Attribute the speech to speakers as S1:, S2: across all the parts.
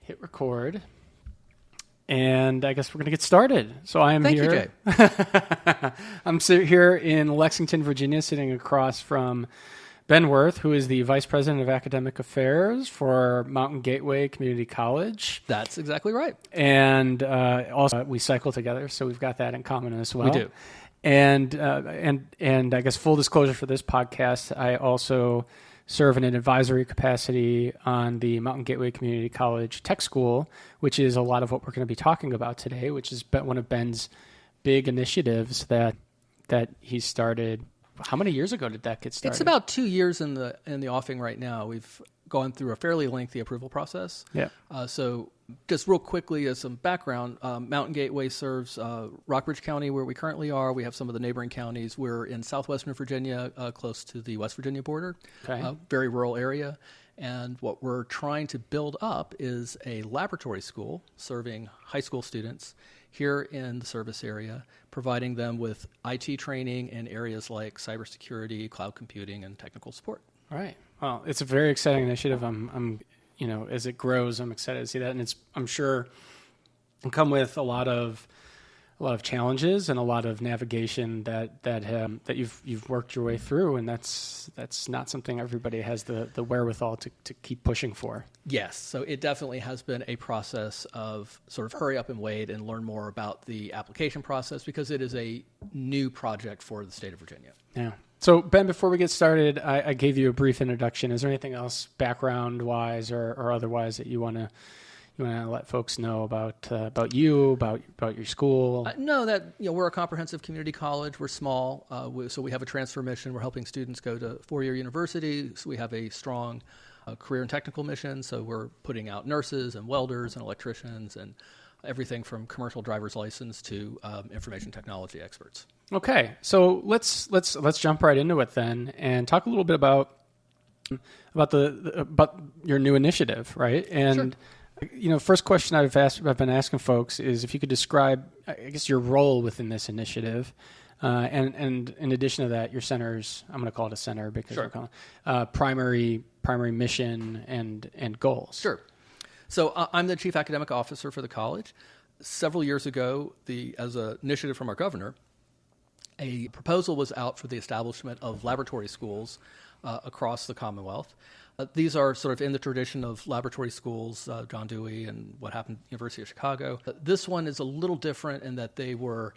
S1: hit record, and I guess we're going to get started. So I am
S2: Thank
S1: here.
S2: you, Jay.
S1: I'm here in Lexington, Virginia, sitting across from Ben Worth, who is the Vice President of Academic Affairs for Mountain Gateway Community College.
S2: That's exactly right.
S1: And also we cycle together, so we've got that in common as well.
S2: We do.
S1: And I guess full disclosure for this podcast, I also serve in an advisory capacity on the Mountain Gateway Community College Tech School, which is a lot of what we're going to be talking about today, which is one of Ben's big initiatives that he started. How many years ago did that get started?
S2: It's about 2 years in the offing right now. We've gone through a fairly lengthy approval process.
S1: Yeah.
S2: So just real quickly as some background, Mountain Gateway serves Rockbridge County, where we currently are. We have some of the neighboring counties. We're in southwestern Virginia, close to the West Virginia border, very rural area. And what we're trying to build up is a laboratory school serving high school students here in the service area, providing them with IT training in areas like cybersecurity, cloud computing, and technical support.
S1: All right. Well, it's a very exciting initiative. I'm as it grows, I'm excited to see that, and I'm sure it'll come with a lot of challenges and a lot of navigation that you've worked your way through, and that's not something everybody has the wherewithal to keep pushing for.
S2: Yes, so it definitely has been a process of sort of hurry up and wait and learn more about the application process because it is a new project for the state of Virginia.
S1: Yeah. So, Ben, before we get started, I gave you a brief introduction. Is there anything else background-wise or otherwise that you want to let folks know about you, about your school?
S2: No, that we're a comprehensive community college. We're small, so we have a transfer mission. We're helping students go to four-year university. So we have a strong career and technical mission. So we're putting out nurses and welders and electricians and everything from commercial driver's license to information technology experts.
S1: Okay, so let's jump right into it then and talk a little bit about your new initiative, right? And
S2: Sure.
S1: First question I've been asking folks is if you could describe, I guess, your role within this initiative, and in addition to that, your center's, I'm going to call it a center because we're calling primary mission and goals.
S2: Sure. So I'm the chief academic officer for the college. Several years ago, as an initiative from our governor, a proposal was out for the establishment of laboratory schools across the Commonwealth. These are sort of in the tradition of laboratory schools, John Dewey and what happened at the University of Chicago. This one is a little different in that the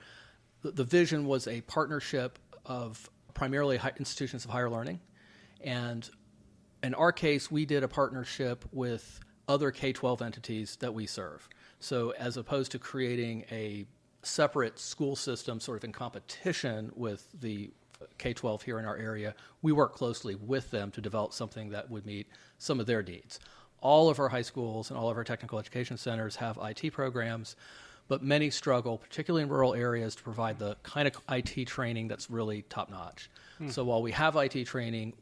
S2: vision was a partnership of primarily institutions of higher learning. And in our case, we did a partnership with other K-12 entities that we serve. So as opposed to creating a separate school system sort of in competition with the K-12 here in our area, we work closely with them to develop something that would meet some of their needs. All of our high schools and all of our technical education centers have IT programs, but many struggle, particularly in rural areas, to provide the kind of IT training that's really top-notch. So while we have IT training,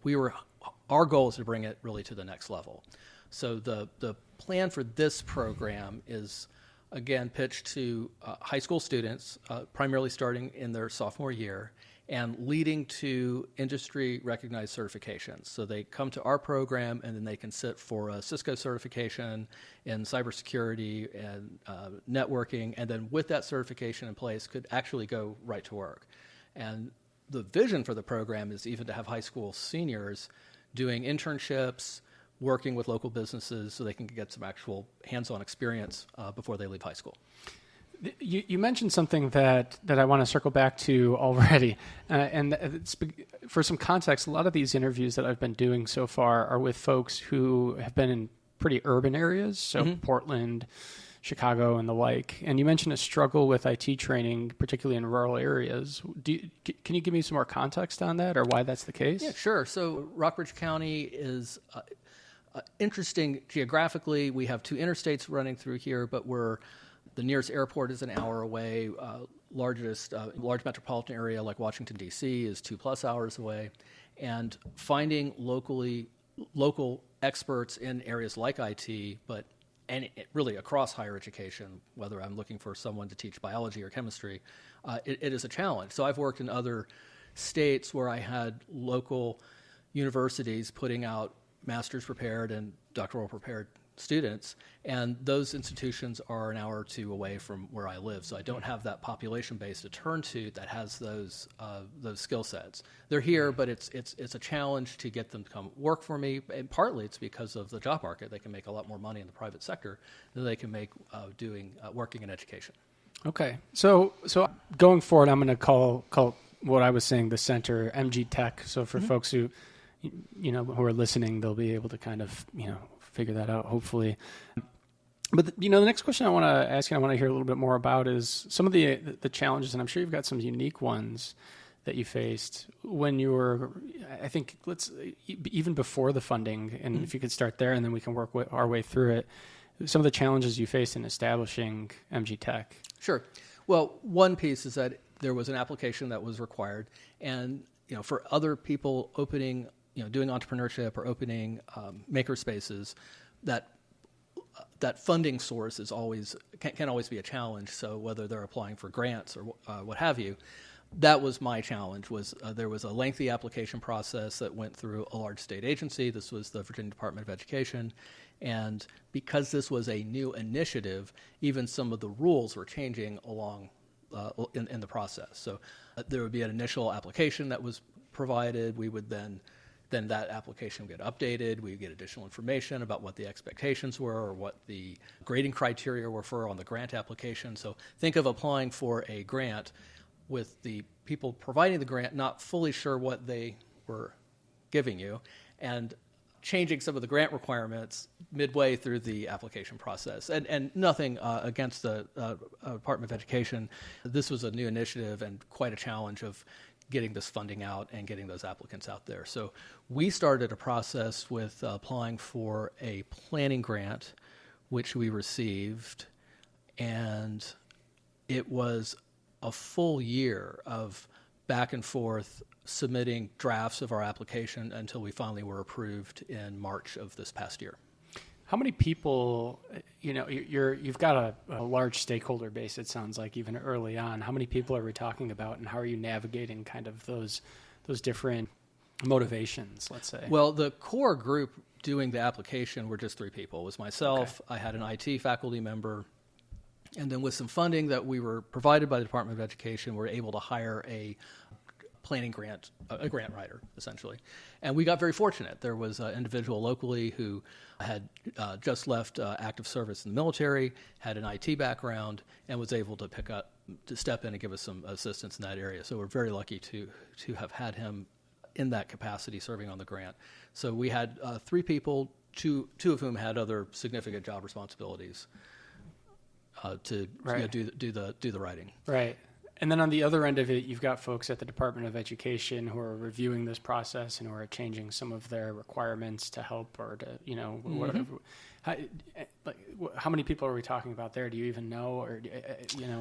S2: our goal is to bring it really to the next level. So the plan for this program is, again, pitched to high school students, primarily starting in their sophomore year, and leading to industry-recognized certifications. So they come to our program, and then they can sit for a Cisco certification in cybersecurity and networking, and then with that certification in place, could actually go right to work. And the vision for the program is even to have high school seniors doing internships, working with local businesses so they can get some actual hands-on experience before they leave high school.
S1: You mentioned something that I want to circle back to already, and for some context, a lot of these interviews that I've been doing so far are with folks who have been in pretty urban areas, so Portland, Chicago, and the like. And you mentioned a struggle with IT training, particularly in rural areas. Can you give me some more context on that, or why that's the case?
S2: Yeah, sure. So Rockbridge County is interesting geographically. We have two interstates running through here, but the nearest airport is an hour away. Large metropolitan area like Washington, D.C. is 2+ hours away. And finding local experts in areas like IT, and really across higher education, whether I'm looking for someone to teach biology or chemistry, it is a challenge. So I've worked in other states where I had local universities putting out master's prepared and doctoral prepared students, and those institutions are an hour or two away from where I live, so I don't have that population base to turn to that has those skill sets. They're here, but it's a challenge to get them to come work for me, and partly it's because of the job market. They can make a lot more money in the private sector than they can make working in education.
S1: Okay, so going forward, I'm going to call what I was saying the center MG Tech. So for folks who who are listening, they'll be able to kind of figure that out, hopefully. But the next question I want to ask you, I want to hear a little bit more about, is some of the challenges, and I'm sure you've got some unique ones that you faced when you were, I think, even before the funding, and if you could start there, and then we can work our way through it. Some of the challenges you faced in establishing MG Tech.
S2: Sure. Well, one piece is that there was an application that was required, and for other people opening, doing entrepreneurship or opening maker spaces, that funding source is can always be a challenge. So whether they're applying for grants or what have you, that was my challenge. There was a lengthy application process that went through a large state agency. This was the Virginia Department of Education. And because this was a new initiative, even some of the rules were changing along in the process. So there would be an initial application that was provided. We would then that application would get updated. We would get additional information about what the expectations were or what the grading criteria were for on the grant application. So think of applying for a grant with the people providing the grant not fully sure what they were giving you, and changing some of the grant requirements midway through the application process. And nothing against the Department of Education. This was a new initiative and quite a challenge of getting this funding out and getting those applicants out there. So we started a process with applying for a planning grant, which we received, and it was a full year of back and forth submitting drafts of our application until we finally were approved in March of this past year.
S1: How many people, you've got a large stakeholder base, it sounds like, even early on. How many people are we talking about, and how are you navigating kind of those different motivations, let's say?
S2: Well, the core group doing the application were just 3 people. It was myself, okay. I had an IT faculty member, and then with some funding that we were provided by the Department of Education, we were able to hire a planning grant, a grant writer, essentially. And we got very fortunate. There was an individual locally who had just left active service in the military, had an IT background, and was able to step in and give us some assistance in that area. So we're very lucky to have had him in that capacity serving on the grant. So we had 3 people, two of whom had other significant job responsibilities to do the writing.
S1: Right. And then on the other end of it, you've got folks at the Department of Education who are reviewing this process and who are changing some of their requirements to help or to, whatever. How many people are we talking about there? Do you even know, or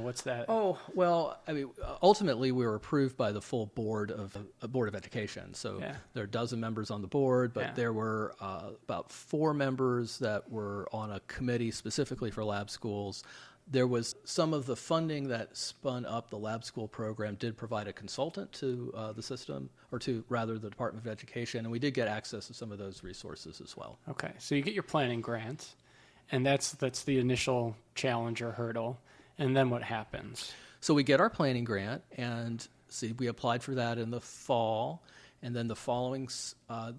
S1: what's that?
S2: Oh, well, I mean, ultimately we were approved by the full board of Education. So there are a dozen members on the board, but there were about 4 members that were on a committee specifically for lab schools. There was some of the funding that spun up the lab school program did provide a consultant to the system, or to rather the Department of Education, and we did get access to some of those resources as well.
S1: Okay, so you get your planning grant, and that's the initial challenge or hurdle, and then what happens?
S2: So we get our planning grant, and we applied for that in the fall, and then the following,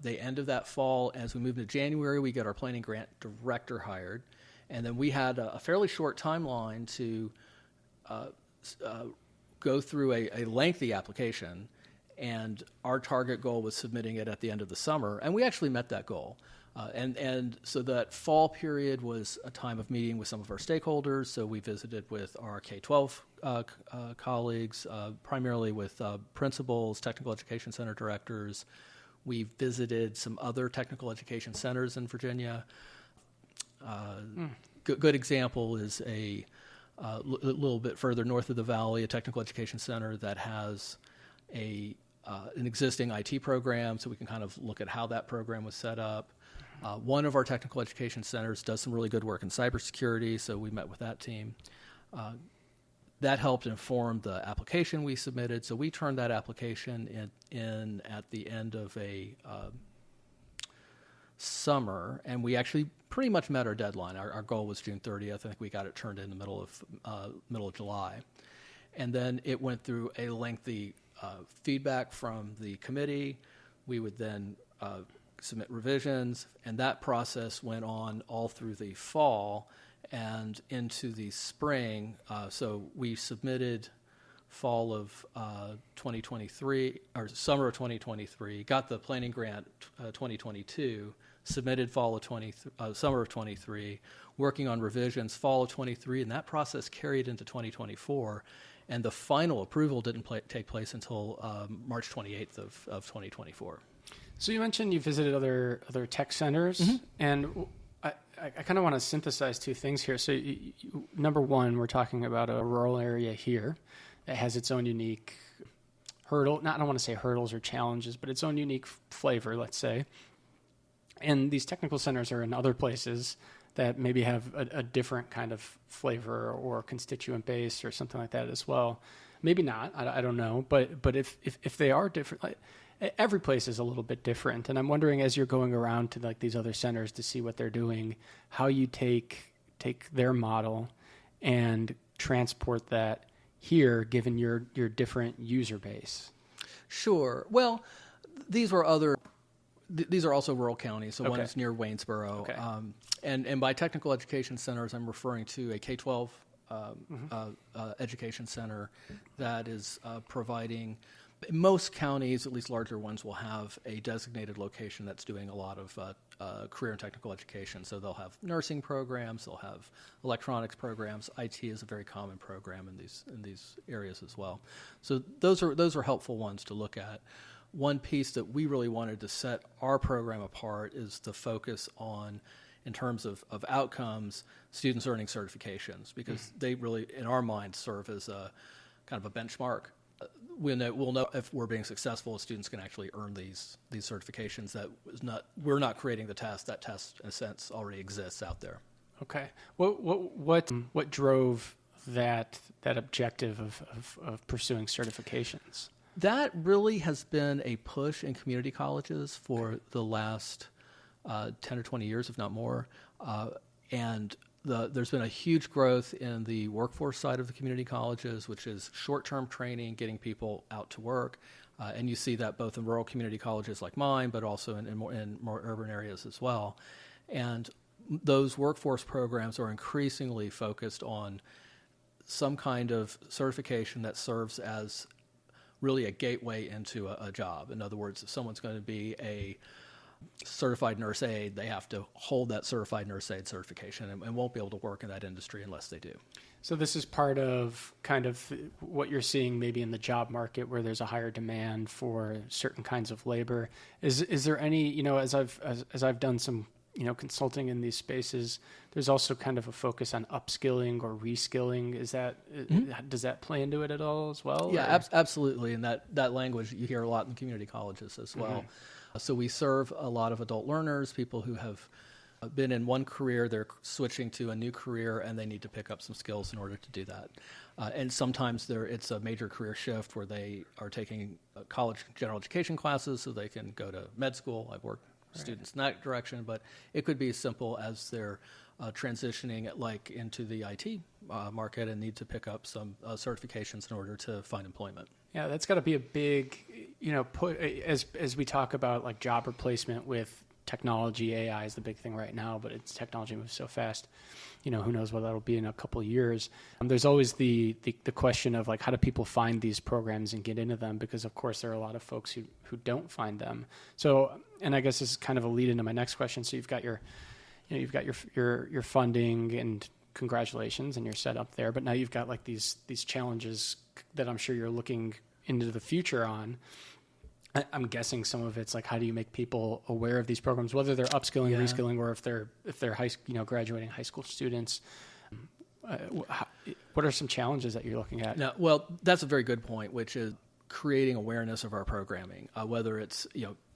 S2: the end of that fall, as we move into January, we get our planning grant director hired. And then we had a fairly short timeline to go through a lengthy application, and our target goal was submitting it at the end of the summer, and we actually met that goal. And so that fall period was a time of meeting with some of our stakeholders. So we visited with our K-12 colleagues, primarily with principals, technical education center directors. We visited some other technical education centers in Virginia. Good example is a little bit further north of the valley, a technical education center that has an existing IT program, so we can kind of look at how that program was set up. One of our technical education centers does some really good work in cybersecurity, so we met with that team. That helped inform the application we submitted, so we turned that application in at the end of summer, and we actually pretty much met our deadline. Our goal was June 30th. I think we got it turned in the middle of July. And then it went through a lengthy feedback from the committee. We would then submit revisions, and that process went on all through the fall and into the spring. So we submitted fall of 2023, or summer of 2023, got the planning grant 2022, submitted summer of 23, working on revisions fall of 23, and that process carried into 2024. And the final approval didn't take place until March 28th of 2024.
S1: So you mentioned you visited other tech centers, and I kind of want to synthesize two things here. So number one, we're talking about a rural area here that has its own unique hurdle. I don't want to say hurdles or challenges, but its own unique flavor, let's say. And these technical centers are in other places that maybe have a different kind of flavor or constituent base or something like that as well. Maybe not. I don't know. But if they are different, like, every place is a little bit different. And I'm wondering, as you're going around to like these other centers to see what they're doing, how you take their model and transport that here, given your different user base.
S2: Sure. Well, these are also rural counties. So one is near Waynesboro.
S1: Okay.
S2: And by technical education centers, I'm referring to a K-12 education center that is providing. Most counties, at least larger ones, will have a designated location that's doing a lot of career and technical education. So they'll have nursing programs, they'll have electronics programs. IT is a very common program in these areas as well. So those are helpful ones to look at. One piece that we really wanted to set our program apart is the focus on, in terms of outcomes, students earning certifications, because they really, in our minds, serve as a kind of a benchmark. We'll know if we're being successful, students can actually earn these certifications. We're not creating the test. That test, in a sense, already exists out there.
S1: Okay. What drove that objective of pursuing certifications?
S2: That really has been a push in community colleges for the last 10 or 20 years, if not more. And there's been a huge growth in the workforce side of the community colleges, which is short-term training, getting people out to work. And you see that both in rural community colleges like mine, but also in more urban areas as well. And those workforce programs are increasingly focused on some kind of certification that serves as really a gateway into a job. In other words, if someone's going to be a certified nurse aide, they have to hold that certified nurse aide certification and won't be able to work in that industry unless they do.
S1: So this is part of kind of what you're seeing maybe in the job market, where there's a higher demand for certain kinds of labor. Is there any, as I've done some consulting in these spaces, there's also kind of a focus on upskilling or reskilling. Does that play into it at all as well?
S2: Yeah, absolutely. And that language you hear a lot in community colleges as well. Mm-hmm. So we serve a lot of adult learners, people who have been in one career, they're switching to a new career, and they need to pick up some skills in order to do that. And sometimes it's a major career shift where they are taking college general education classes so they can go to med school. I've worked students in that direction, but it could be as simple as they're transitioning into the IT market and need to pick up some certifications in order to find employment.
S1: Yeah, that's got to be a big, as we talk about like job replacement with technology. AI is the big thing right now, but technology moves so fast. Who knows what that'll be in a couple of years. There's always the question of like, how do people find these programs and get into them? Because of course there are a lot of folks who don't find them. So, and I guess this is kind of a lead into my next question. So you've got your funding, and congratulations, and you're set up there. But now you've got like these challenges that I'm sure you're looking into the future on. I'm guessing some of it's like, how do you make people aware of these programs, whether they're upskilling, reskilling, or if they're graduating high school students. What are some challenges that you're looking at?
S2: No, well, that's a very good point, which is creating awareness of our programming, whether it's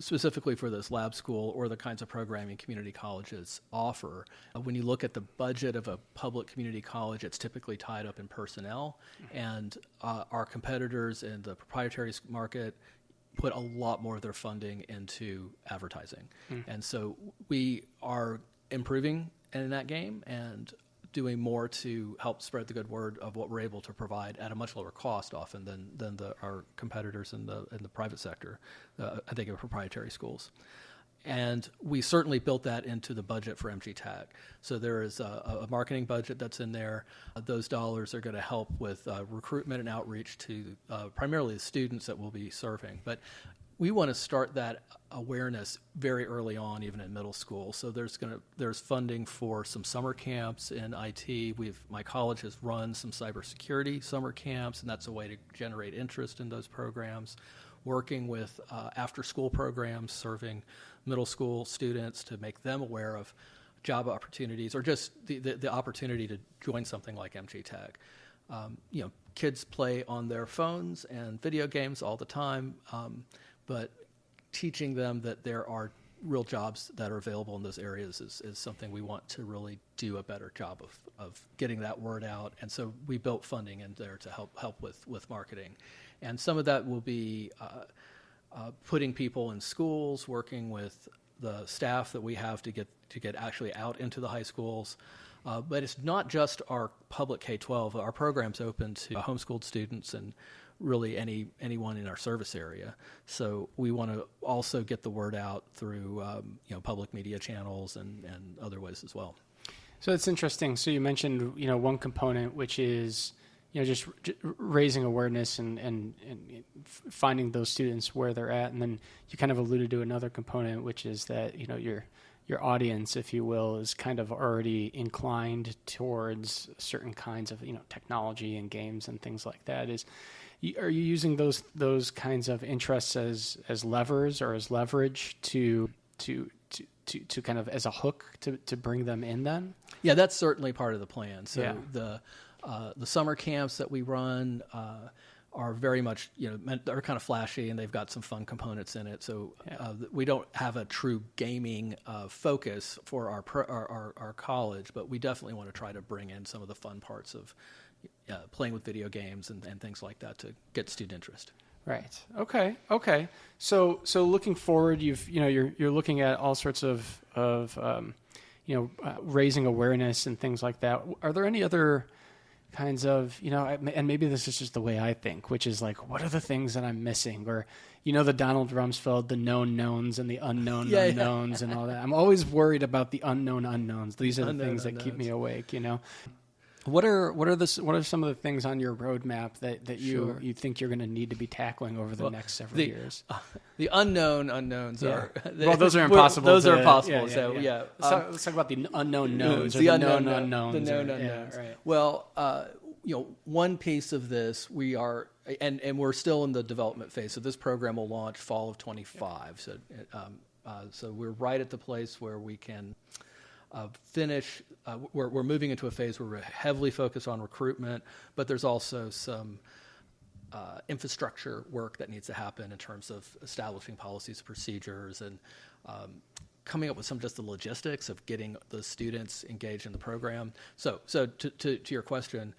S2: specifically for this lab school or the kinds of programming community colleges offer. When you look at the budget of a public community college, it's typically tied up in personnel, and our competitors in the proprietary market put a lot more of their funding into advertising. And so we are improving in that game and doing more to help spread the good word of what we're able to provide at a much lower cost often than our competitors in the private sector, I think of proprietary schools. And we certainly built that into the budget for MG Tech. So there is a marketing budget that's in there. Those dollars are going to help with recruitment and outreach to primarily the students that we'll be serving. But we want to start that awareness very early on, even in middle school. So there's funding for some summer camps in IT. My college has run some cybersecurity summer camps, and that's a way to generate interest in those programs. Working with after-school programs, serving middle school students to make them aware of job opportunities or just the opportunity to join something like MG Tech. Kids play on their phones and video games all the time, but teaching them that there are real jobs that are available in those areas is something we want to really do a better job of getting that word out. And so we built funding in there to help with marketing. And some of that will be putting people in schools, working with the staff that we have to get actually out into the high schools. But it's not just our public K-12. Our program's open to homeschooled students and really anyone in our service area. So we want to also get the word out through public media channels and other ways as well.
S1: So it's interesting. So you mentioned one component, which is just raising awareness and finding those students where they're at, and then you kind of alluded to another component, which is that your audience, if you will, is kind of already inclined towards certain kinds of technology and games and things like that. Are you using those kinds of interests as levers or as leverage to kind of as a hook to bring them in then?
S2: Yeah, that's certainly part of the plan. So the summer camps that we run are very much, they're kind of flashy and they've got some fun components in it. So we don't have a true gaming focus for our college, but we definitely want to try to bring in some of the fun parts of playing with video games and things like that to get student interest.
S1: Right. Okay. So looking forward, you're looking at all sorts of raising awareness and things like that. Are there any other kinds of, and maybe this is just the way I think, which is like, what are the things that I'm missing? Or, the Donald Rumsfeld, the known knowns and the unknown unknowns and all that. I'm always worried about the unknown unknowns. These are the things that keep me awake, What are some of the things on your roadmap that you think you're going to need to be tackling over the next several years?
S2: The unknown unknowns are
S1: those are impossible.
S2: Those are impossible.
S1: Let's talk about the unknown knowns or
S2: the
S1: known unknowns.
S2: The known unknowns. Right. Well, one piece of this we are, and we're still in the development phase. So this program will launch fall of 25. So we're right at the place where we can finish. We're moving into a phase where we're heavily focused on recruitment, but there's also some infrastructure work that needs to happen in terms of establishing policies, procedures, and coming up with just the logistics of getting the students engaged in the program. So to your question,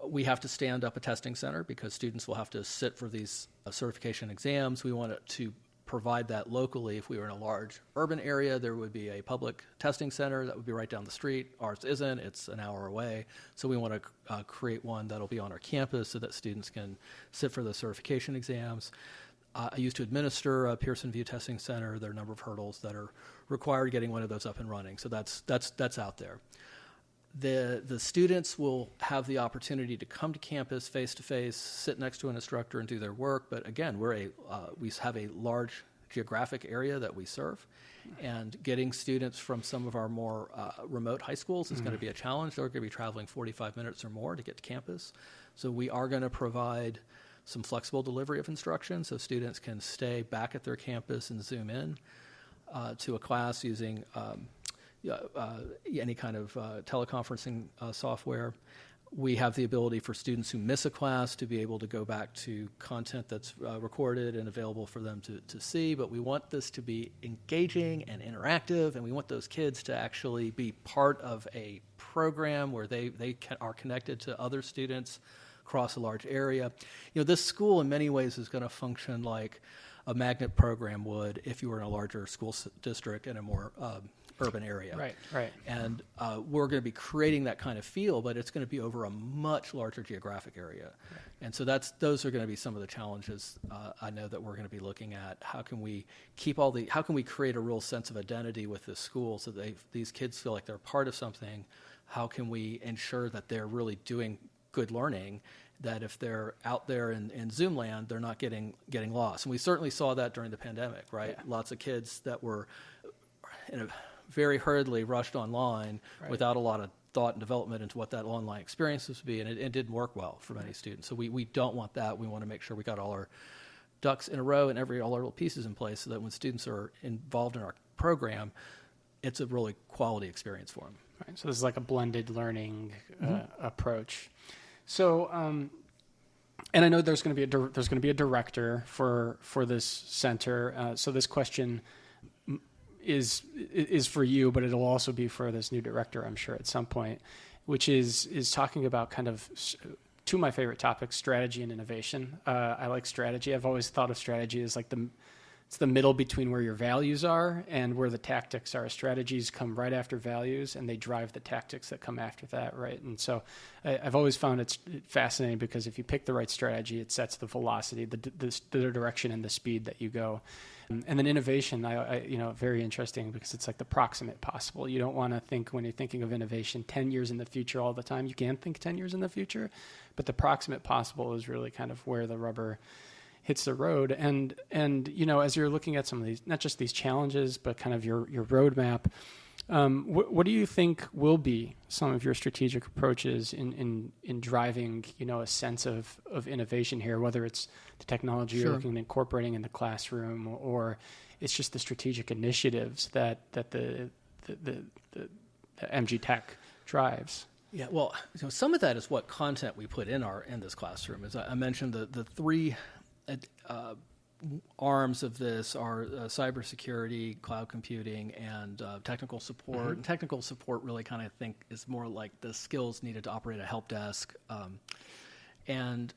S2: we have to stand up a testing center because students will have to sit for these certification exams. We want to provide that locally. If we were in a large urban area, there would be a public testing center that would be right down the street. Ours isn't. It's an hour away. So we want to create one that'll be on our campus so that students can sit for the certification exams. I used to administer a Pearson VUE testing center. There are a number of hurdles that are required getting one of those up and running. So that's out there. The students will have the opportunity to come to campus face-to-face, sit next to an instructor and do their work. But again, we have a large geographic area that we serve. And getting students from some of our more remote high schools is going to be a challenge. They're going to be traveling 45 minutes or more to get to campus. So we are going to provide some flexible delivery of instruction so students can stay back at their campus and Zoom in to a class using any kind of teleconferencing software. We have the ability for students who miss a class to be able to go back to content that's recorded and available for them to see, but we want this to be engaging and interactive, and we want those kids to actually be part of a program where they are connected to other students across a large area. This school in many ways is going to function like a magnet program would if you were in a larger school district in a more urban area.
S1: Right.
S2: And we're going to be creating that kind of feel, but it's going to be over a much larger geographic area. Right. And so those are going to be some of the challenges I know that we're going to be looking at. How can we how can we create a real sense of identity with the school so that these kids feel like they're part of something? How can we ensure that they're really doing good learning, that if they're out there in Zoom land, they're not getting lost? And we certainly saw that during the pandemic, right? Yeah. Lots of kids that were very hurriedly rushed online without a lot of thought and development into what that online experience would be, and it didn't work well for many students. So we don't want that. We want to make sure we got all our ducks in a row and all our little pieces in place so that when students are involved in our program, it's a really quality experience for them.
S1: Right. So this is like a blended learning approach. So, and I know there's going to be a director for this center. So this question is for you, but it'll also be for this new director, I'm sure, at some point, which is talking about kind of two of my favorite topics: strategy and innovation. I like strategy. I've always thought of strategy as like it's the middle between where your values are and where the tactics are. Strategies come right after values, and they drive the tactics that come after that, right? And so I've always found it fascinating because if you pick the right strategy, it sets the velocity, the direction, and the speed that you go. And then innovation, very interesting because it's like the proximate possible. You don't want to think, when you're thinking of innovation, 10 years in the future all the time. You can think 10 years in the future, but the proximate possible is really kind of where the rubber hits the road. And as you're looking at some of these, not just these challenges, but kind of your roadmap, what do you think will be some of your strategic approaches in driving, a sense of innovation here, whether it's the technology you're looking at incorporating in the classroom, or it's just the strategic initiatives that the MG Tech drives?
S2: Yeah, well, some of that is what content we put in this classroom. As I mentioned, the three arms of this are cybersecurity, cloud computing, and technical support. Mm-hmm. And technical support really kind of think is more like the skills needed to operate a help desk. And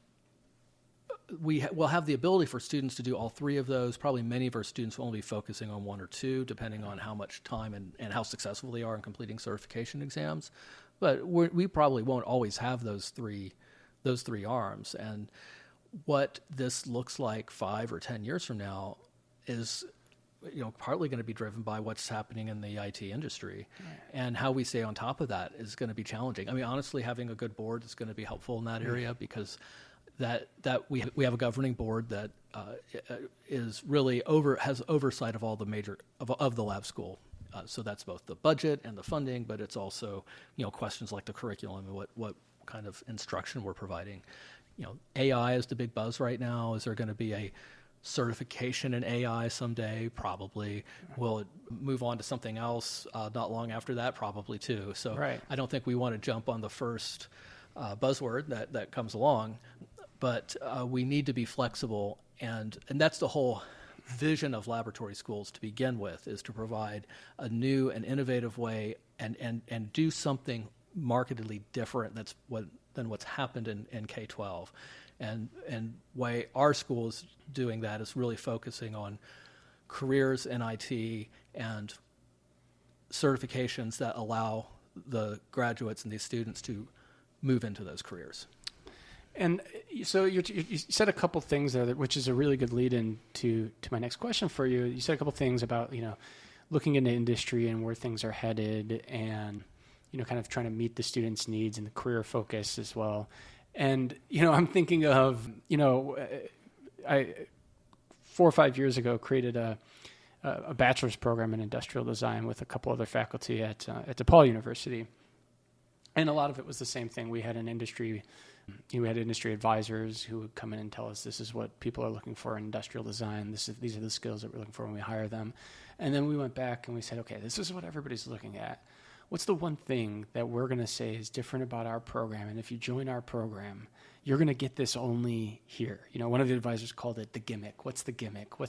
S2: we will have the ability for students to do all three of those. Probably many of our students will only be focusing on one or two, depending on how much time and how successful they are in completing certification exams. But we probably won't always have those three arms. And what this looks like 5 or 10 years from now is, partly going to be driven by what's happening in the IT industry, and how we stay on top of that is going to be challenging. I mean, honestly, having a good board is going to be helpful in that area, because that we have a governing board that is really has oversight of all the major of the lab school. So that's both the budget and the funding, but it's also questions like the curriculum and what kind of instruction we're providing. AI is the big buzz right now. Is there going to be a certification in AI someday? Probably. Will it move on to something else not long after that? Probably too. So I don't think we want to jump on the first buzzword that comes along, but we need to be flexible, and that's the whole vision of laboratory schools to begin with, is to provide a new and innovative way and do something markedly different than what's happened in K-12. And why our school is doing that is really focusing on careers in IT and certifications that allow the graduates and these students to move into those careers.
S1: And so you said a couple things there, which is a really good lead-in to my next question for you. You said a couple things about, looking into industry and where things are headed, and kind of trying to meet the students' needs and the career focus as well. And, I'm thinking of, I 4 or 5 years ago created a bachelor's program in industrial design with a couple other faculty at DePaul University. And a lot of it was the same thing. We had industry advisors who would come in and tell us, this is what people are looking for in industrial design. These are the skills that we're looking for when we hire them. And then we went back and we said, okay, this is what everybody's looking at. What's the one thing that we're going to say is different about our program? And if you join our program, you're going to get this only here. One of the advisors called it the gimmick. What's the gimmick?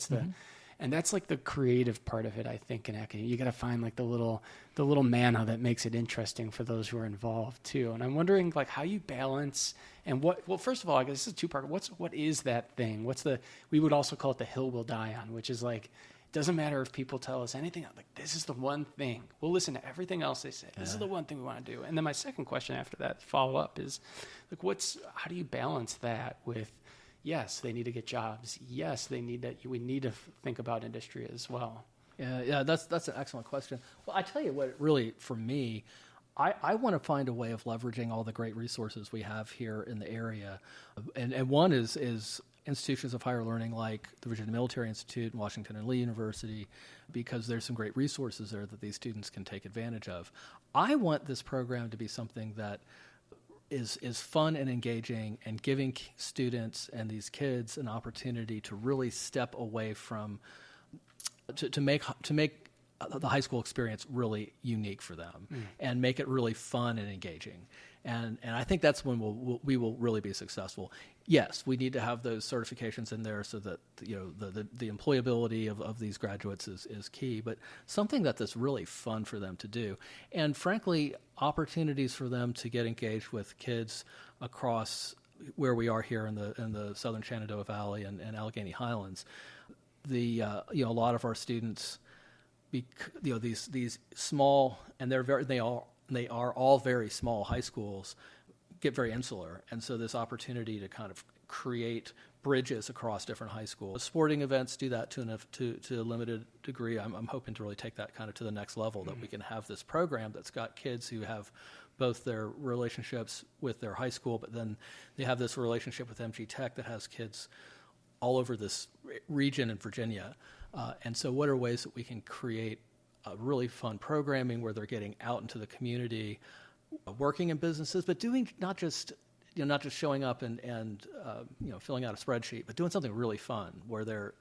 S1: And that's like the creative part of it, I think, in academia. You got to find like the little manna that makes it interesting for those who are involved too. And I'm wondering like how you balance and well, first of all, I guess this is a two-part. What is that thing? We would also call it the hill we'll die on, which is like, it doesn't matter if people tell us anything. Like, this is the one thing. We'll listen to everything else they say. This is the one thing we want to do. And then my second question after that follow-up is, like, how do you balance that with, yes, they need to get jobs. Yes, we need to think about industry as well.
S2: Yeah, that's an excellent question. Well, I tell you what, really, for me, I want to find a way of leveraging all the great resources we have here in the area. And one is institutions of higher learning like the Virginia Military Institute and Washington and Lee University, because there's some great resources there that these students can take advantage of. I want this program to be something that is fun and engaging and giving students and these kids an opportunity to really step away from, to make the high school experience really unique for them and make it really fun and engaging. And I think that's when we will really be successful. Yes, we need to have those certifications in there so that the employability of these graduates is key, but something that's really fun for them to do. And frankly, opportunities for them to get engaged with kids across where we are here in the southern Shenandoah Valley and Allegheny Highlands. A lot of our students, these small, and they are all very small high schools, get very insular, and so this opportunity to kind of create bridges across different high schools. Sporting events do that to a limited degree. I'm hoping to really take that kind of to the next level, that we can have this program that's got kids who have both their relationships with their high school, but then they have this relationship with MG Tech that has kids all over this region in Virginia. And so what are ways that we can create a really fun programming where they're getting out into the community, working in businesses, but doing not just showing up and filling out a spreadsheet, but doing something really fun where they're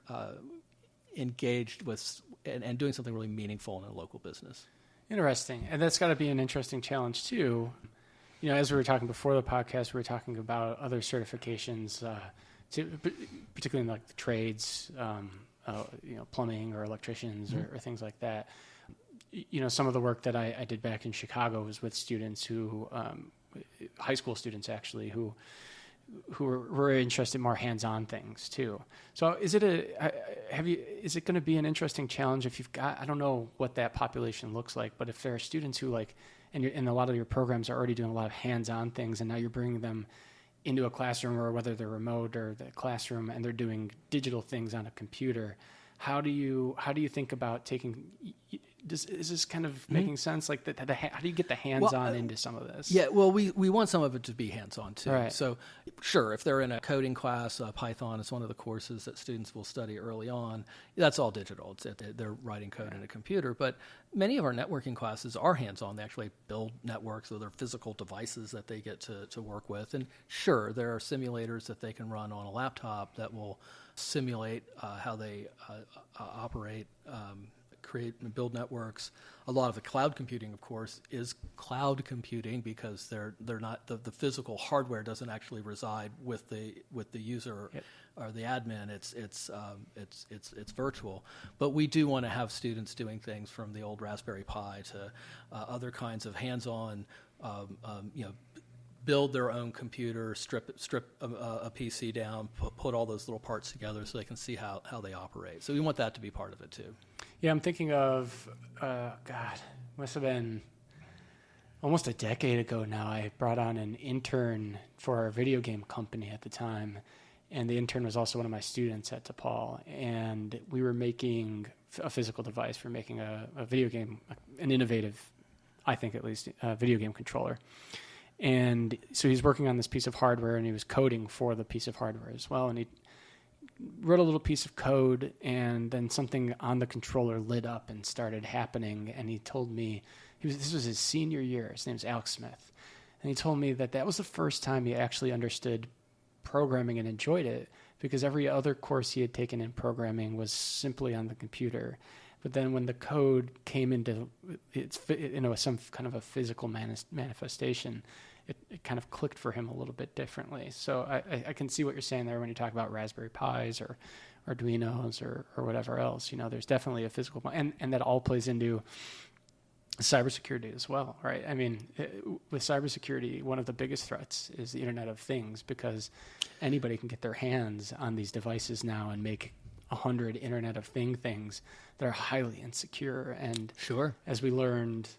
S2: engaged with and doing something really meaningful in a local business.
S1: Interesting. And that's got to be an interesting challenge too. As we were talking before the podcast, we were talking about other certifications, particularly in like the trades, plumbing or electricians or things like that. Some of the work that I did back in Chicago was with students who, high school students actually, who were interested in more hands-on things too. So is it going to be an interesting challenge if you've got, I don't know what that population looks like, but if there are students who and a lot of your programs are already doing a lot of hands-on things, and now you're bringing them into a classroom, or whether they're remote or the classroom, and they're doing digital things on a computer, how do you think about taking? Is this kind of making sense? Like, how do you get the hands-on into some of this?
S2: Yeah, well, we want some of it to be hands-on too.
S1: Right.
S2: So, sure, if they're in a coding class, Python is one of the courses that students will study early on. That's all digital. They're writing code in a computer. But many of our networking classes are hands-on. They actually build networks, so they're physical devices that they get to work with. And sure, there are simulators that they can run on a laptop that will simulate how they operate, create and build networks. A lot of the cloud computing, of course, is cloud computing because they're not the physical hardware doesn't actually reside with the user or the admin. It's virtual. But we do want to have students doing things from the old Raspberry Pi to other kinds of hands-on, build their own computer, strip a PC down, put all those little parts together so they can see how they operate. So we want that to be part of it too.
S1: Yeah, I'm thinking of, must have been almost a decade ago now. I brought on an intern for our video game company at the time, and the intern was also one of my students at DePaul, and we were making a physical device. We're making a video game, an innovative, I think at least, video game controller. And so he's working on this piece of hardware, and he was coding for the piece of hardware as well. And he wrote a little piece of code, and then something on the controller lit up and started happening. And he told me, this was his senior year. His name's Alex Smith. And he told me that was the first time he actually understood programming and enjoyed it, because every other course he had taken in programming was simply on the computer. But then when the code came into some kind of a physical manifestation, it kind of clicked for him a little bit differently. So I can see what you're saying there when you talk about Raspberry Pis or Arduinos or whatever else. There's definitely a physical, and that all plays into cybersecurity as well, right? I mean, with cybersecurity, one of the biggest threats is the Internet of Things, because anybody can get their hands on these devices now and make 100 Internet of things that are highly insecure. And
S2: sure,
S1: as we learned,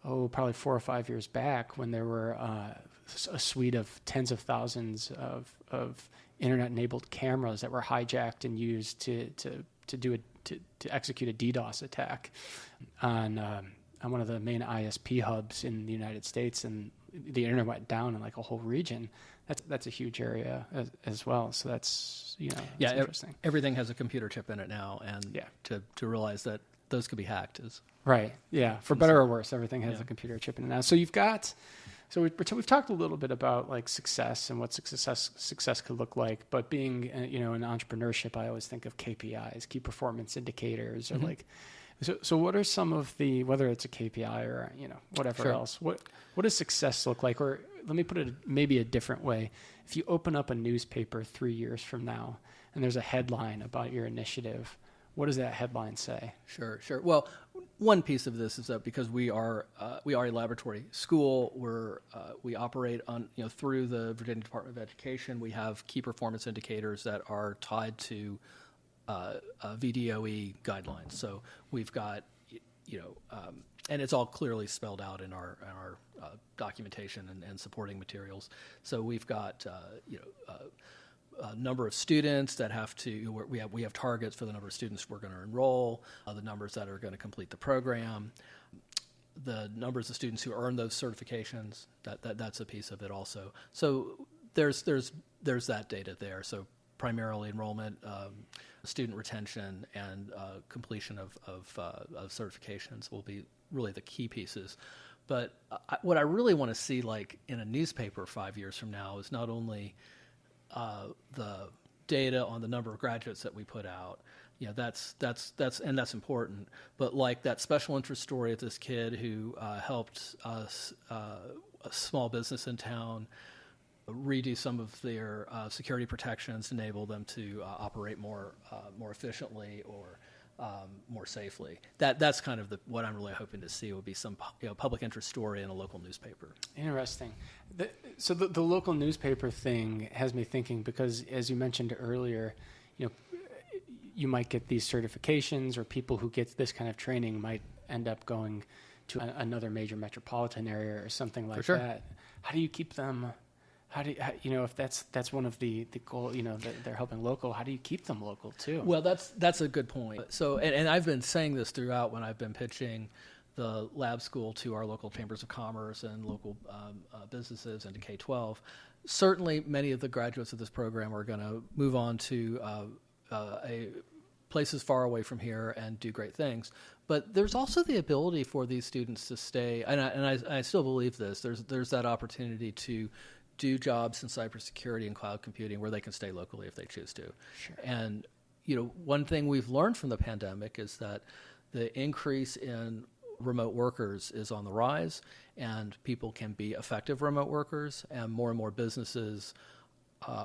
S1: probably 4 or 5 years back, when there were a suite of tens of thousands of Internet-enabled cameras that were hijacked and used to execute a DDoS attack on one of the main ISP hubs in the United States, and the internet went down in like a whole region. That's a huge area as well. So that's interesting.
S2: Everything has a computer chip in it now, and to realize that those could be hacked is
S1: right. Yeah, for better or worse, everything has a computer chip in it now. So you've got. So we've talked a little bit about like success and what success could look like, but being in entrepreneurship, I always think of KPIs, key performance indicators, or like. So what are some of the, whether it's a KPI or whatever else, what does success look like? Or let me put it maybe a different way. If you open up a newspaper 3 years from now and there's a headline about your initiative, what does that headline say?
S2: Sure. Well, one piece of this is that because we are a laboratory school, we operate on through the Virginia Department of Education. We have key performance indicators that are tied to VDOE guidelines. So we've got and it's all clearly spelled out in our documentation and supporting materials. So we've got a number of students that have to, we have targets for the number of students we're going to enroll, the numbers that are going to complete the program, the numbers of students who earn those certifications. That's a piece of it also. So there's that data there. So primarily enrollment, student retention, and completion of certifications will be really the key pieces. But what I really want to see, like in a newspaper 5 years from now, is not only the data on the number of graduates that we put out. That's important. But like that special interest story of this kid who helped a small business in town redo some of their security protections to enable them to operate more efficiently or more safely. That's kind of what I'm really hoping to see would be some public interest story in a local newspaper.
S1: Interesting. So the local newspaper thing has me thinking, because as you mentioned earlier, you might get these certifications, or people who get this kind of training might end up going to another major metropolitan area or something like that. How do you keep them? If that's one of the goal, that they're helping local, how do you keep them local too?
S2: Well, that's a good point. So, and I've been saying this throughout when I've been pitching the lab school to our local chambers of commerce and local businesses and to K-12. Certainly, many of the graduates of this program are going to move on to places far away from here and do great things. But there's also the ability for these students to stay, and I still believe this. There's that opportunity to do jobs in cybersecurity and cloud computing where they can stay locally if they choose to.
S1: Sure.
S2: And one thing we've learned from the pandemic is that the increase in remote workers is on the rise, and people can be effective remote workers, and more businesses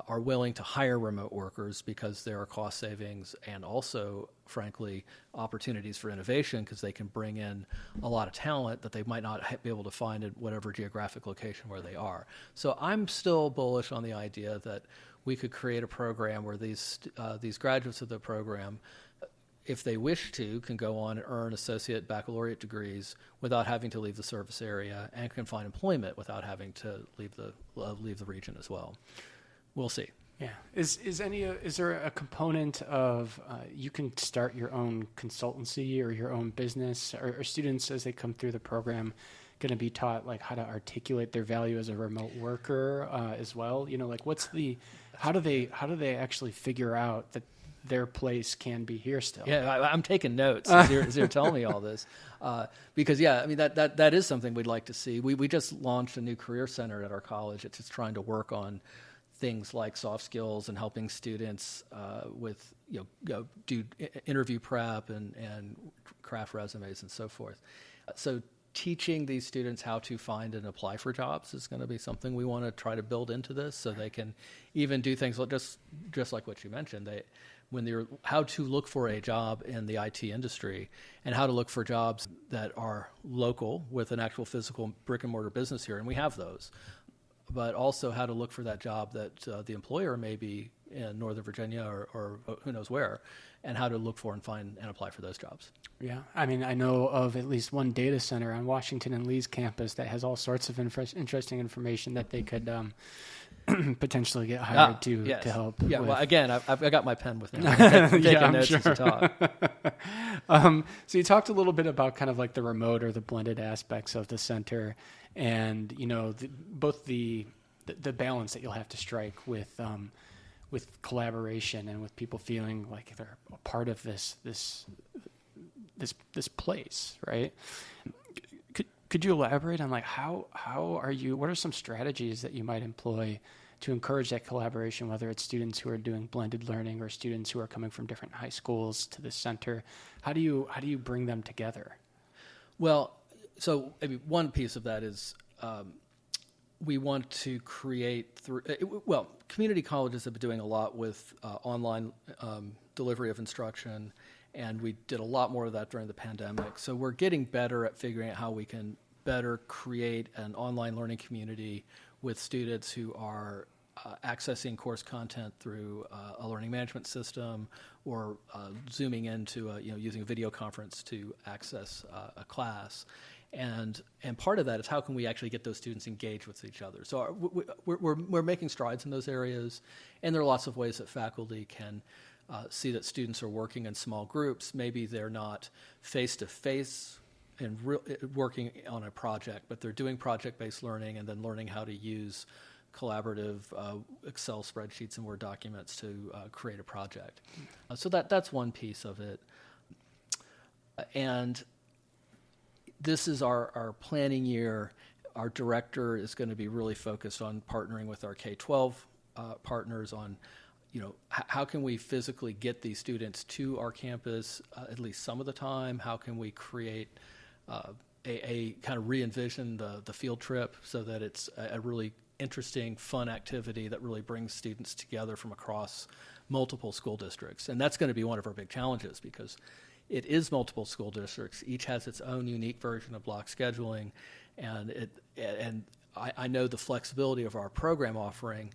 S2: are willing to hire remote workers because there are cost savings and also, frankly, opportunities for innovation, because they can bring in a lot of talent that they might not be able to find in whatever geographic location where they are. So I'm still bullish on the idea that we could create a program where these graduates of the program, if they wish to, can go on and earn associate baccalaureate degrees without having to leave the service area, and can find employment without having to leave the region as well. We'll see.
S1: Yeah. Is there a component of you can start your own consultancy or your own business? Are students, as they come through the program, going to be taught like how to articulate their value as a remote worker as well? How do they actually figure out that their place can be here still?
S2: Yeah, I'm taking notes as you're telling me all this, because that is something we'd like to see. We just launched a new career center at our college. It's just trying to work on things like soft skills and helping students with do interview prep and craft resumes and so forth. So teaching these students how to find and apply for jobs is going to be something we want to try to build into this, so they can even do things like just like what you mentioned. how to look for a job in the IT industry and how to look for jobs that are local with an actual physical brick and mortar business here, and we have those. But also how to look for that job that the employer may be in Northern Virginia or who knows where, and how to look for and find and apply for those jobs.
S1: Yeah, I mean, I know of at least one data center on Washington and Lee's campus that has all sorts of interesting information that they could potentially get hired to help.
S2: Yeah,
S1: with.
S2: Well, again, I've got my pen with me. I'm taking notes as you talk.
S1: So you talked a little bit about kind of like the remote or the blended aspects of the center, and both the balance that you'll have to strike with collaboration and with people feeling like they're a part of this place, right? Could you elaborate on like how are you? What are some strategies that you might employ to encourage that collaboration? Whether it's students who are doing blended learning or students who are coming from different high schools to the center, how do you bring them together?
S2: Well, so maybe one piece of that is we want to create community colleges have been doing a lot with online delivery of instruction. And we did a lot more of that during the pandemic. So we're getting better at figuring out how we can better create an online learning community with students who are accessing course content through a learning management system or zooming into using a video conference to access a class. And part of that is how can we actually get those students engaged with each other. So we're making strides in those areas, and there are lots of ways that faculty can see that students are working in small groups. Maybe they're not face-to-face and working on a project, but they're doing project-based learning and then learning how to use collaborative Excel spreadsheets and Word documents to create a project. So that's one piece of it. And this is our planning year. Our director is going to be really focused on partnering with our K-12 partners on how can we physically get these students to our campus at least some of the time? How can we create a kind of re-envision the field trip so that it's a really interesting, fun activity that really brings students together from across multiple school districts? And that's going to be one of our big challenges because it is multiple school districts. Each has its own unique version of block scheduling, and I know the flexibility of our program offering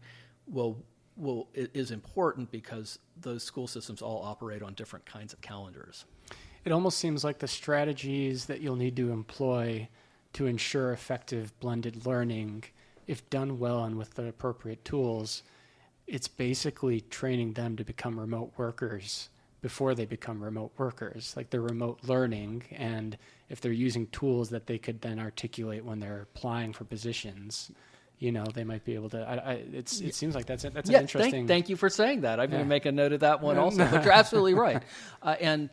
S2: is important because those school systems all operate on different kinds of calendars.
S1: It almost seems like the strategies that you'll need to employ to ensure effective blended learning, if done well and with the appropriate tools, it's basically training them to become remote workers before they become remote workers. Like they're remote learning, and if they're using tools that they could then articulate when they're applying for positions, they might be able to. It seems like that's an interesting.
S2: Thank you for saying that. I'm going to make a note of that one also. But you're absolutely right. And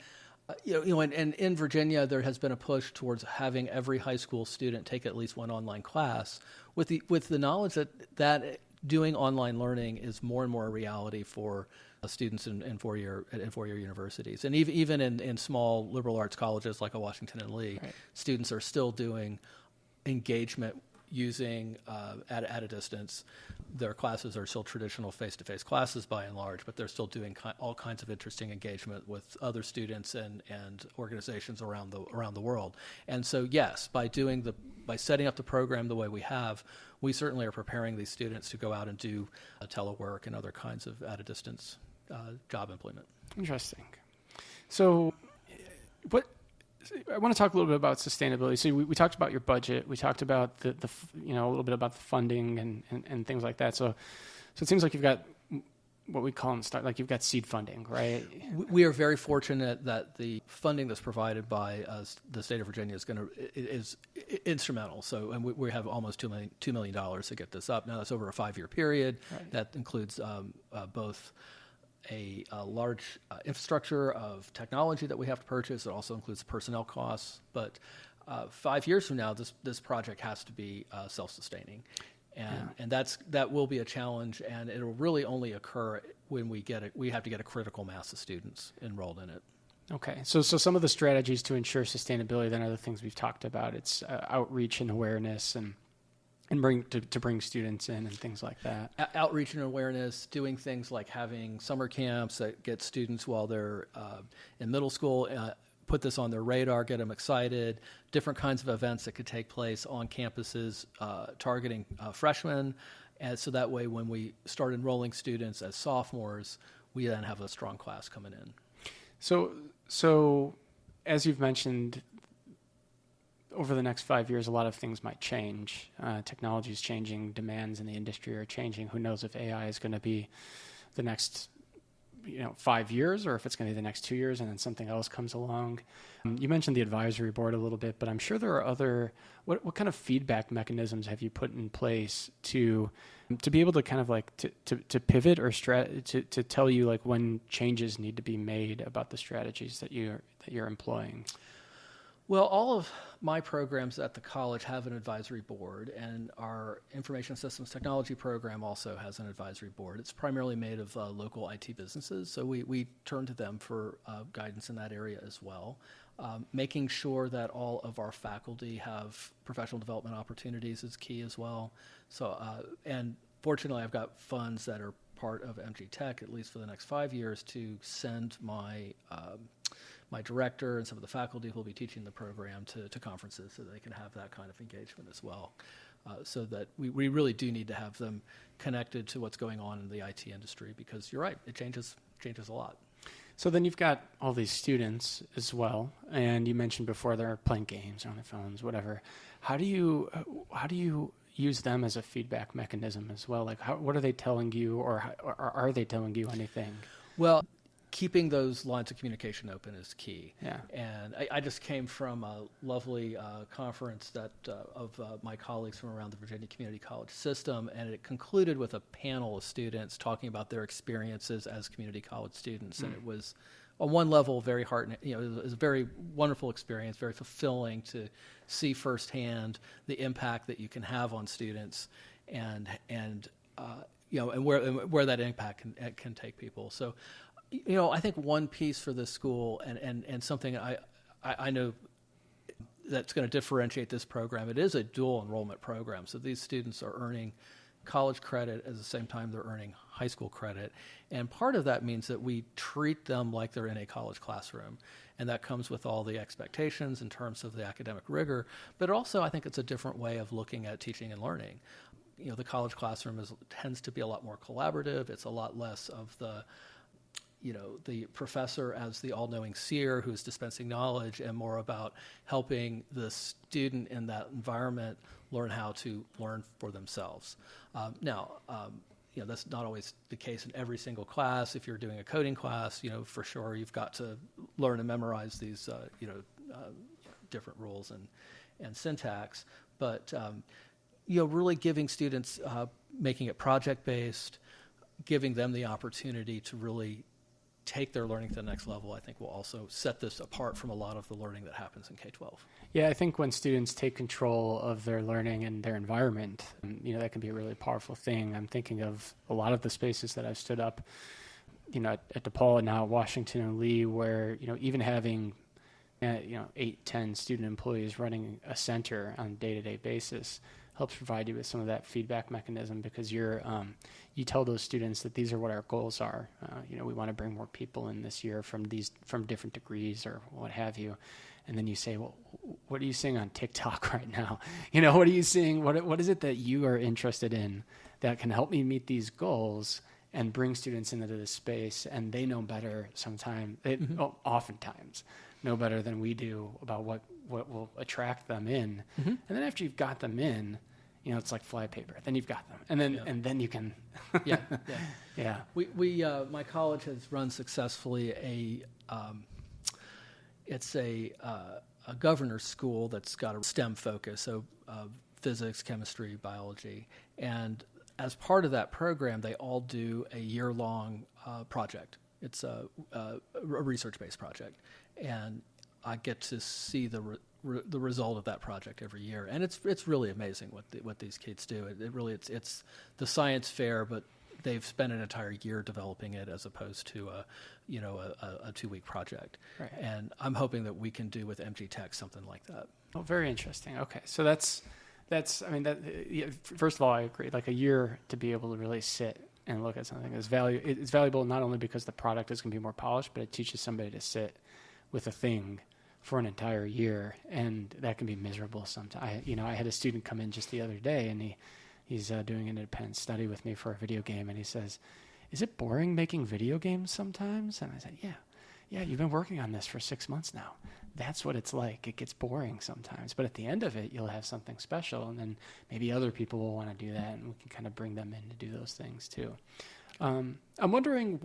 S2: in Virginia, there has been a push towards having every high school student take at least one online class, with the knowledge that doing online learning is more and more a reality for students in four-year universities, and even in small liberal arts colleges like a Washington and Lee, right. Students are still doing engagement using at a distance. Their classes are still traditional face-to-face classes by and large, but they're still doing all kinds of interesting engagement with other students and organizations around the world. And so, yes, by setting up the program the way we have, we certainly are preparing these students to go out and do telework and other kinds of at-a-distance job employment.
S1: Interesting. So, I want to talk a little bit about sustainability. So we talked about your budget. We talked about the a little bit about the funding and things like that. So it seems like you've got what we call you've got seed funding, right?
S2: We are very fortunate that the funding that's provided by the state of Virginia is instrumental. So, and we have almost $2 million to get this up. Now that's over a 5-year period. Right. That includes both a large infrastructure of technology that we have to purchase. It also includes personnel costs. But 5 years from now, this project has to be self-sustaining. And that will be a challenge, and it'll really only occur when we have to get a critical mass of students enrolled in it.
S1: Okay, so some of the strategies to ensure sustainability then are the things we've talked about. It's outreach and awareness and and to bring students in and things like that.
S2: Outreach and awareness, doing things like having summer camps that get students while they're in middle school, put this on their radar, get them excited, different kinds of events that could take place on campuses targeting freshmen. And so that way when we start enrolling students as sophomores, we then have a strong class coming in.
S1: So as you've mentioned, over the next 5 years, a lot of things might change. Technology is changing. Demands in the industry are changing. Who knows if AI is going to be the next 5 years, or if it's going to be the next 2 years, and then something else comes along. You mentioned the advisory board a little bit, but I'm sure there are other. What kind of feedback mechanisms have you put in place to be able to kind of like to pivot or to tell you like when changes need to be made about the strategies that you're employing?
S2: Well, all of my programs at the college have an advisory board, and our information systems technology program also has an advisory board. It's primarily made of local IT businesses, so we turn to them for guidance in that area as well. Making sure that all of our faculty have professional development opportunities is key as well. So, and fortunately, I've got funds that are part of MG Tech, at least for the next 5 years, to send my director and some of the faculty who will be teaching the program to conferences so they can have that kind of engagement as well. So that we really do need to have them connected to what's going on in the IT industry, because you're right, it changes a lot.
S1: So then you've got all these students as well, and you mentioned before they're playing games on their phones, whatever. How do you use them as a feedback mechanism as well? Like, what are they telling you, or are they telling you anything?
S2: Well, keeping those lines of communication open is key.
S1: Yeah.
S2: And I just came from a lovely conference of my colleagues from around the Virginia Community College system, and it concluded with a panel of students talking about their experiences as community college students. And it was, on one level, very it was a very wonderful experience, very fulfilling to see firsthand the impact that you can have on students, and where that impact can take people. So, I think one piece for this school and something I know that's going to differentiate this program, it is a dual enrollment program. So these students are earning college credit at the same time they're earning high school credit. And part of that means that we treat them like they're in a college classroom. And that comes with all the expectations in terms of the academic rigor. But also, I think it's a different way of looking at teaching and learning. The college classroom tends to be a lot more collaborative. It's a lot less of the professor as the all-knowing seer who's dispensing knowledge, and more about helping the student in that environment learn how to learn for themselves. That's not always the case in every single class. If you're doing a coding class, for sure you've got to learn and memorize these, different rules and syntax. But, really giving students, making it project-based, giving them the opportunity to really take their learning to the next level, I think will also set this apart from a lot of the learning that happens in K-12.
S1: Yeah, I think when students take control of their learning and their environment, that can be a really powerful thing. I'm thinking of a lot of the spaces that I've stood up, at DePaul and now at Washington and Lee, where, even having, 8-10 student employees running a center on a day-to-day basis helps provide you with some of that feedback mechanism, because you tell those students that these are what our goals are. We want to bring more people in this year from different degrees or what have you. And then you say, well, what are you seeing on TikTok right now? What are you seeing? What is it that you are interested in that can help me meet these goals and bring students into this space? And they know better oftentimes know better than we do about what will attract them in. Mm-hmm. And then after you've got them in, it's like flypaper. Then you've got them, and then you can. Yeah.
S2: We my college has run successfully it's a governor's school that's got a STEM focus, so physics, chemistry, biology, and as part of that program, they all do a year-long project. It's a research-based project, and I get to see the result of that project every year, and it's really amazing what these kids do. It's the science fair, but they've spent an entire year developing it as opposed to a 2-week project.
S1: Right.
S2: And I'm hoping that we can do with MG Tech something like that.
S1: Oh, very interesting. Okay, so that's First of all, I agree. Like a year to be able to really sit and look at something is it's valuable not only because the product is going to be more polished, but it teaches somebody to sit with a thing for an entire year, and that can be miserable sometimes. I had a student come in just the other day, and he's doing an independent study with me for a video game, and he says, "Is it boring making video games sometimes?" And I said, "Yeah, you've been working on this for 6 months now. That's what it's like. It gets boring sometimes, but at the end of it, you'll have something special, and then maybe other people will want to do that, and we can kind of bring them in to do those things too." I'm wondering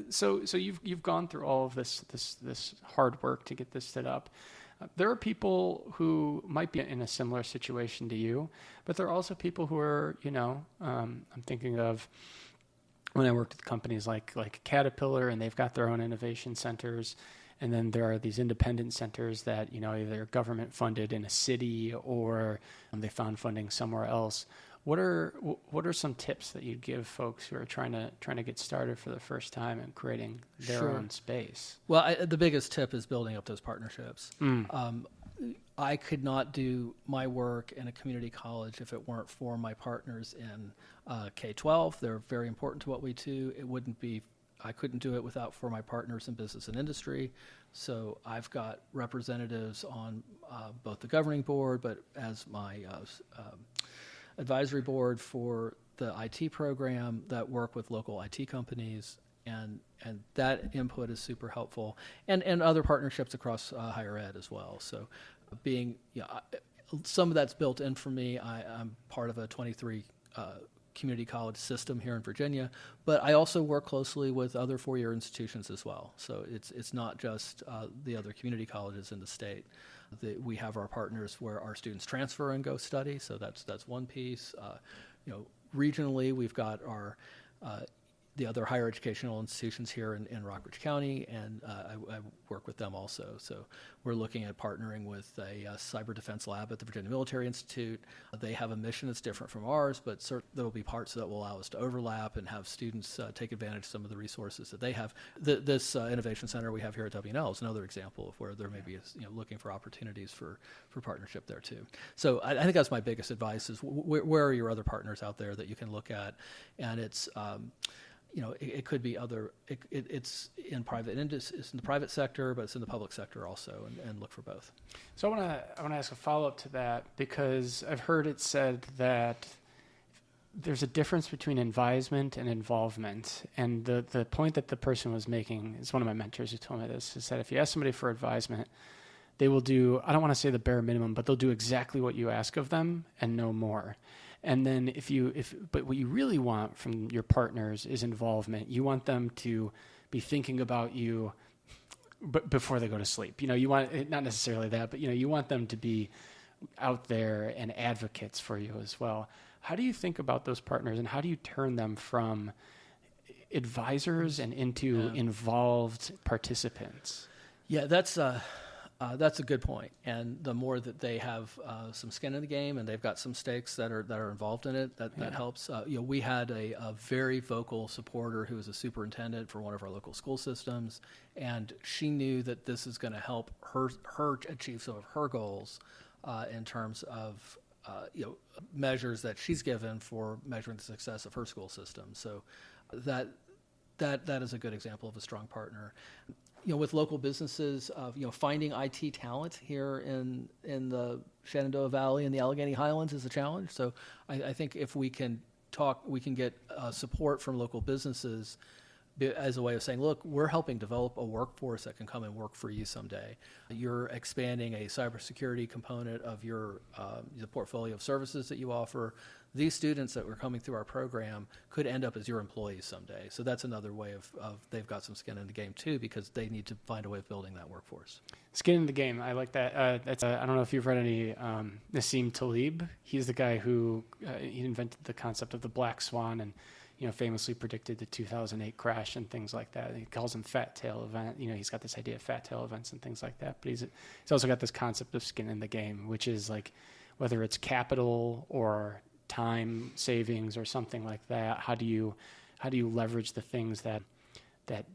S1: so you've gone through all of this hard work to get this set up. There are people who might be in a similar situation to you, but there are also people who are, I'm thinking of when I worked with companies like Caterpillar, and they've got their own innovation centers. And then there are these independent centers that, either government funded in a city or they found funding somewhere else. What are some tips that you'd give folks who are trying to get started for the first time and creating their own space?
S2: Well, the biggest tip is building up those partnerships. I could not do my work in a community college if it weren't for my partners in K-12. They're very important to what we do. I couldn't do it for my partners in business and industry. So I've got representatives on both the governing board, but as my advisory board for the IT program that work with local IT companies, and that input is super helpful, and other partnerships across higher ed as well. So some of that's built in for me. I'm part of a 23 community college system here in Virginia, but I also work closely with other four-year institutions as well. So it's not just the other community colleges in the state. We have our partners where our students transfer and go study. So that's one piece. Regionally, we've got our the other higher educational institutions here in Rockbridge County, and I work with them also. So we're looking at partnering with a cyber defense lab at the Virginia Military Institute. They have a mission that's different from ours, but there will be parts that will allow us to overlap and have students take advantage of some of the resources that they have. This innovation center we have here at W&L is another example of where there may be looking for opportunities for partnership there too. So I think that's my biggest advice is where are your other partners out there that you can look at, and it's it could be other. It's in it's in the private sector, but it's in the public sector also, and look for both.
S1: So I want to ask a follow up to that, because I've heard it said that there's a difference between advisement and involvement, and the point that the person was making is one of my mentors who told me this, is that if you ask somebody for advisement, they will do, I don't want to say the bare minimum, but they'll do exactly what you ask of them and no more. And then but what you really want from your partners is involvement. You want them to be thinking about you before they go to sleep. You want, not necessarily that, but you want them to be out there and advocates for you as well. How do you think about those partners, and how do you turn them from advisors and into involved participants?
S2: Yeah, that's a good point. And the more that they have some skin in the game and they've got some stakes that are involved in it, that helps. We had a very vocal supporter who was a superintendent for one of our local school systems, and she knew that this is going to help her achieve some of her goals in terms of measures that she's given for measuring the success of her school system. So that is a good example of a strong partner. With local businesses, finding IT talent here in the Shenandoah Valley and the Allegheny Highlands is a challenge. So I think if we can get support from local businesses as a way of saying, look, we're helping develop a workforce that can come and work for you someday. You're expanding a cybersecurity component of your the portfolio of services that you offer. These students that were coming through our program could end up as your employees someday. So that's another way of they've got some skin in the game too, because they need to find a way of building that workforce. Skin
S1: in the game, I like that. I don't know if you've read any Nassim Taleb. He's the guy who he invented the concept of the black swan, and famously predicted the 2008 crash and things like that. He calls them fat tail event. He's got this idea of fat tail events and things like that. But he's also got this concept of skin in the game, which is like whether it's capital or time savings or something like that. How do you leverage the things that that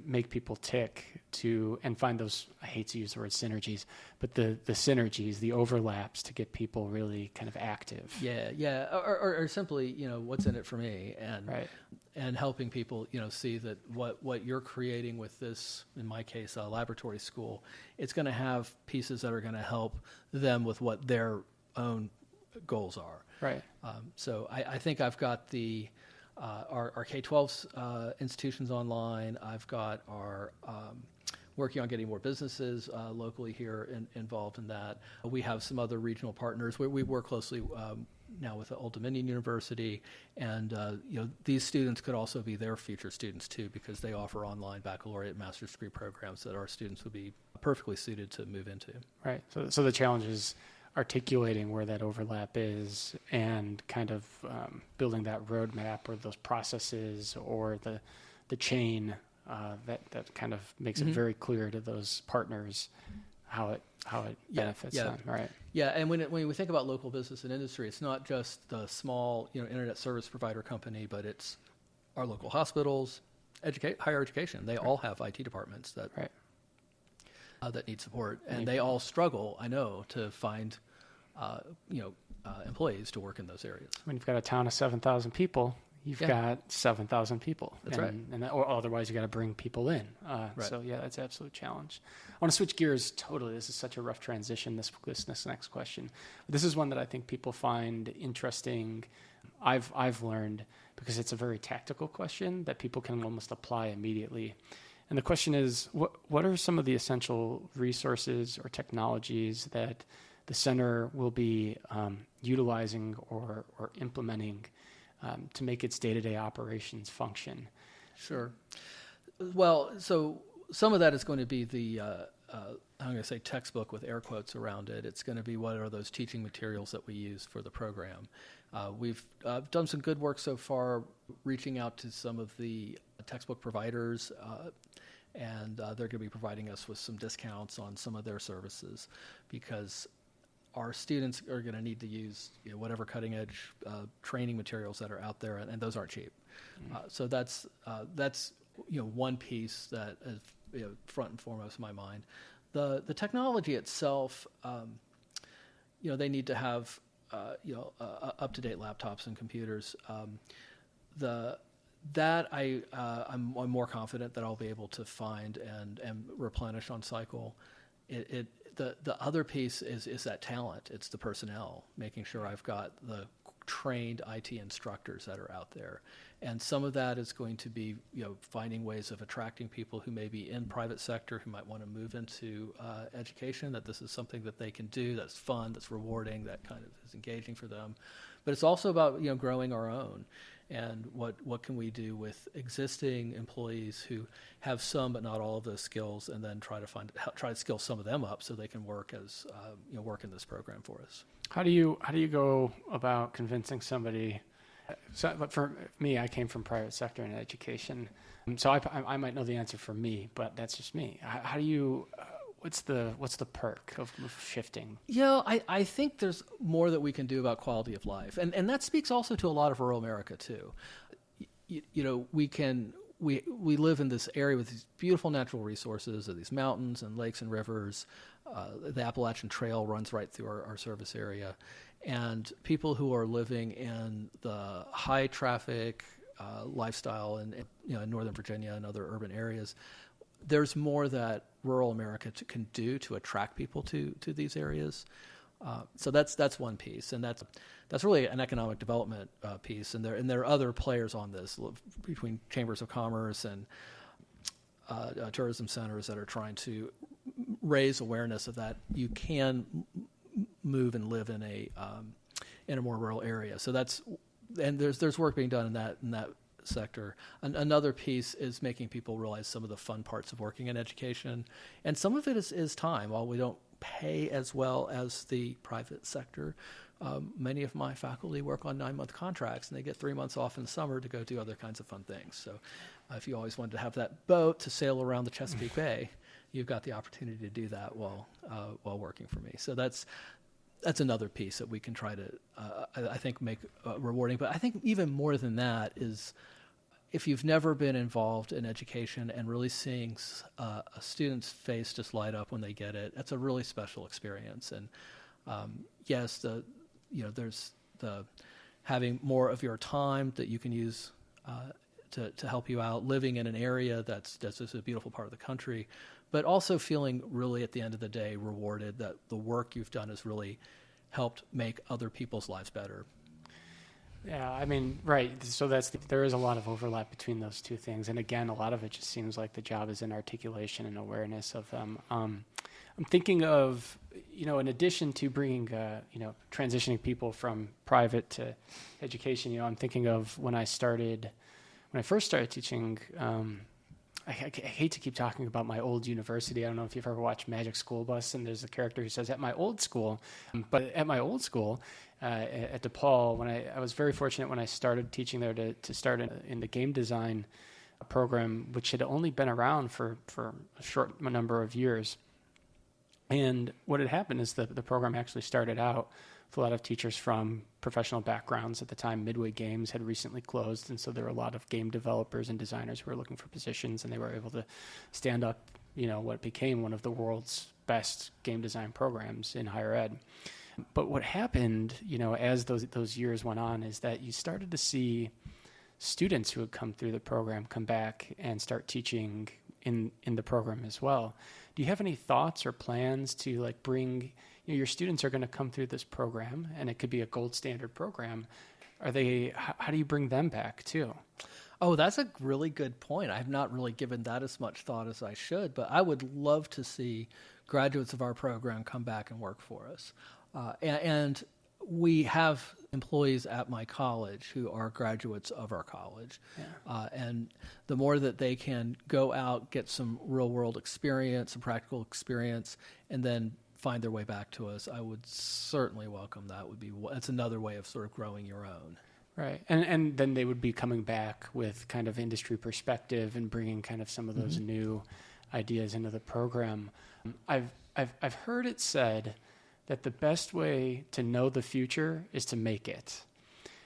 S1: make people tick and find those, I hate to use the word synergies, but the synergies, the overlaps to get people really kind of active.
S2: Yeah. Or simply, what's in it for me, and
S1: Right.
S2: and helping people, see that what you're creating with this, in my case, a laboratory school, it's going to have pieces that are going to help them with what their own goals are.
S1: Right.
S2: So I think I've got our K-12 institutions online. I've got our working on getting more businesses locally here involved in that. We have some other regional partners where we work closely now with Old Dominion University, and these students could also be their future students too, because they offer online baccalaureate master's degree programs that our students would be perfectly suited to move into.
S1: Right. So the challenge is articulating where that overlap is and kind of building that roadmap or those processes or the chain that kind of makes it very clear to those partners how it benefits them. Right.
S2: Yeah, and when we think about local business and industry, it's not just the small internet service provider company, but it's our local hospitals, higher education. They all have IT departments that that need support, and they all struggle, I know, to find employees to work in those areas.
S1: When you've got a town of 7,000 people, you've got 7,000 people.
S2: That's right.
S1: Or otherwise you got to bring people in.
S2: Right.
S1: So yeah, that's an absolute challenge. I want to switch gears totally. This is such a rough transition, this next question. This is one that I think people find interesting. I've learned, because it's a very tactical question that people can almost apply immediately. And the question is, what are some of the essential resources or technologies that the center will be utilizing or implementing to make its day-to-day operations function?
S2: Sure. Well, so some of that is going to be the, I'm going to say textbook with air quotes around it. It's going to be what are those teaching materials that we use for the program. We've done some good work so far reaching out to some of the textbook providers, and they're going to be providing us with some discounts on some of their services, because our students are going to need to use whatever cutting edge training materials that are out there, and those aren't cheap. So that's one piece that is front and foremost in my mind. The technology itself, they need to have up to date laptops and computers. I'm more confident that I'll be able to find and replenish on cycle. The other piece is that talent. It's the personnel, making sure I've got the trained IT instructors that are out there. And some of that is going to be, finding ways of attracting people who may be in private sector, who might want to move into education, that this is something that they can do, that's fun, that's rewarding, that kind of is engaging for them. But it's also about, growing our own. And what can we do with existing employees who have some but not all of those skills, and then try to skill some of them up so they can work as work in this program for us.
S1: How do you go about convincing somebody? So, but for me, I came from private sector and education, so I might know the answer for me, but that's just me. How do you? What's the perk of shifting?
S2: I think there's more that we can do about quality of life, and that speaks also to a lot of rural America too. We live in this area with these beautiful natural resources, of these mountains and lakes and rivers. The Appalachian Trail runs right through our service area, and people who are living in the high traffic lifestyle in Northern Virginia and other urban areas, there's more that rural America can do to attract people to these areas. So that's one piece, and that's really an economic development piece. And there are other players on this, between chambers of commerce and tourism centers, that are trying to raise awareness of that you can move and live in a more rural area. So there's work being done in that sector. Another piece is making people realize some of the fun parts of working in education, and some of it is time. While we don't pay as well as the private sector, many of my faculty work on 9-month contracts, and they get 3 months off in the summer to go do other kinds of fun things. So if you always wanted to have that boat to sail around the Chesapeake Bay, you've got the opportunity to do that while working for me. So that's another piece that we can try to, I think, make rewarding. But I think even more than that is if you've never been involved in education and really seeing a student's face just light up when they get it, that's a really special experience. And yes, there's the having more of your time that you can use to help you out, living in an area that's just a beautiful part of the country, but also feeling really at the end of the day rewarded that the work you've done has really helped make other people's lives better.
S1: Yeah, I mean, right. So there is a lot of overlap between those two things. And again, a lot of it just seems like the job is in articulation and awareness of them. I'm thinking of, in addition to bringing, transitioning people from private to education, I'm thinking of when I first started teaching, I hate to keep talking about my old university. I don't know if you've ever watched Magic School Bus, and there's a character who says, at my old school. But at my old school, at DePaul, when I was very fortunate when I started teaching there to start in the game design program, which had only been around for a short number of years. And what had happened is the program actually started out with a lot of teachers from professional backgrounds. At the time, Midway Games had recently closed, and so there were a lot of game developers and designers who were looking for positions, and they were able to stand up, what became one of the world's best game design programs in higher ed. But what happened, as those years went on, is that you started to see students who had come through the program come back and start teaching in the program as well. Do you have any thoughts or plans to bring, your students are going to come through this program, and it could be a gold standard program. How do you bring them back too?
S2: Oh, that's a really good point. I've not really given that as much thought as I should, but I would love to see graduates of our program come back and work for us. And we have employees at my college who are graduates of our college. Yeah. And the more that they can go out, get some real-world experience, some practical experience, and then find their way back to us, I would certainly welcome that. That's another way of sort of growing your own.
S1: Right. And then they would be coming back with kind of industry perspective and bringing kind of some of those new ideas into the program. I've heard it said that the best way to know the future is to make it.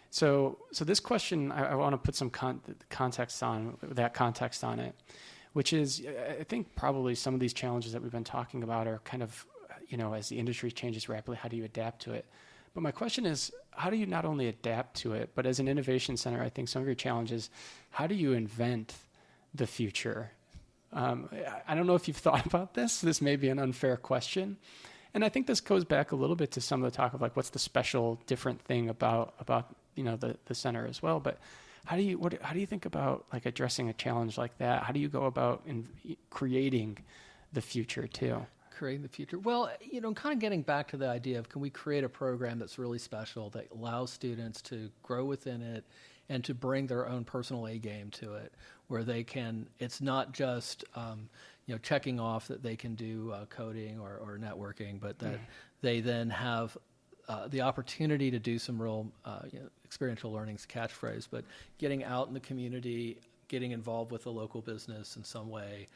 S1: So this question, I want to put some context on it, which is, I think probably some of these challenges that we've been talking about are kind of, as the industry changes rapidly, how do you adapt to it? But my question is, how do you not only adapt to it, but as an innovation center, I think some of your challenges, how do you invent the future? I don't know if you've thought about this. This may be an unfair question. And I think this goes back a little bit to some of the talk of what's the special, different thing about the center as well. But how do you think about addressing a challenge like that? How do you go about creating the future too?
S2: Creating the future. Well, kind of getting back to the idea of, can we create a program that's really special that allows students to grow within it and to bring their own personal A game to it, where they can, it's not just, checking off that they can do coding or networking, but that they then have the opportunity to do some real experiential learning's catchphrase, but getting out in the community, getting involved with the local business in some way,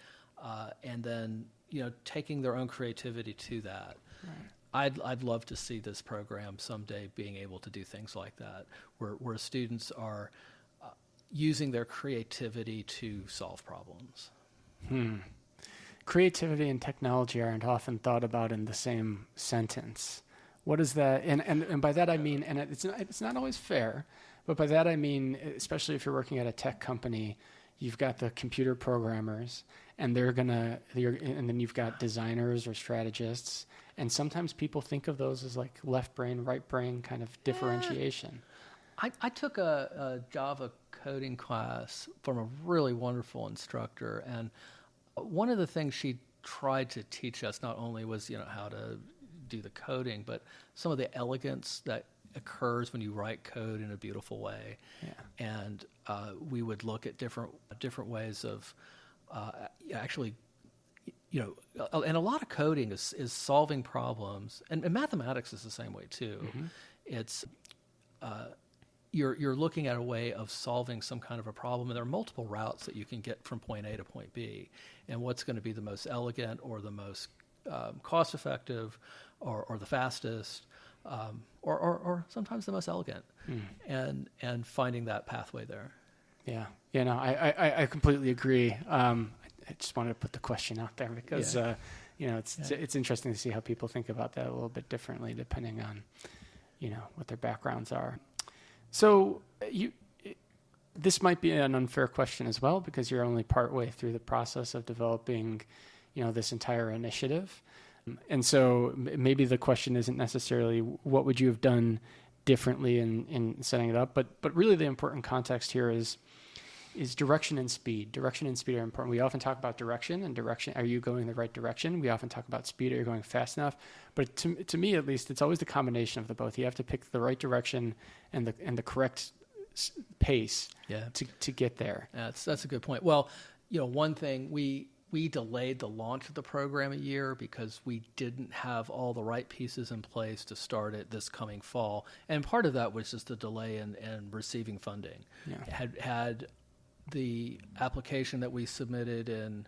S2: and then taking their own creativity to that. Right. I'd love to see this program someday being able to do things like that, where students are using their creativity to solve problems.
S1: Creativity and technology aren't often thought about in the same sentence. What is that? And by that I mean, and it's not always fair, but by that I mean, especially if you're working at a tech company, you've got the computer programmers, and and then you've got designers or strategists, and sometimes people think of those as left brain, right brain kind of differentiation.
S2: I took a Java coding class from a really wonderful instructor, and one of the things she tried to teach us not only was how to do the coding, but some of the elegance that occurs when you write code in a beautiful way. Yeah. And we would look at different ways of actually, and a lot of coding is solving problems, and mathematics is the same way too. Mm-hmm. It's you're looking at a way of solving some kind of a problem, and there are multiple routes that you can get from point A to point B, and what's going to be the most elegant or the most cost-effective or the fastest, or sometimes the most elegant, and finding that pathway there.
S1: Yeah. Yeah, no, I completely agree. I just wanted to put the question out there because, it's interesting to see how people think about that a little bit differently depending on, what their backgrounds are. So this might be an unfair question as well because you're only partway through the process of developing, this entire initiative. And so maybe the question isn't necessarily what would you have done differently in setting it up, but really the important context here is direction and speed. Direction and speed are important. We often talk about direction and direction. Are you going in the right direction? We often talk about speed. Are you going fast enough? But to me, at least, it's always the combination of the both. You have to pick the right direction and the correct pace to get there.
S2: That's a good point. Well, one thing we delayed the launch of the program a year because we didn't have all the right pieces in place to start it this coming fall. And part of that was just a delay in receiving funding. Yeah. Had the application that we submitted in,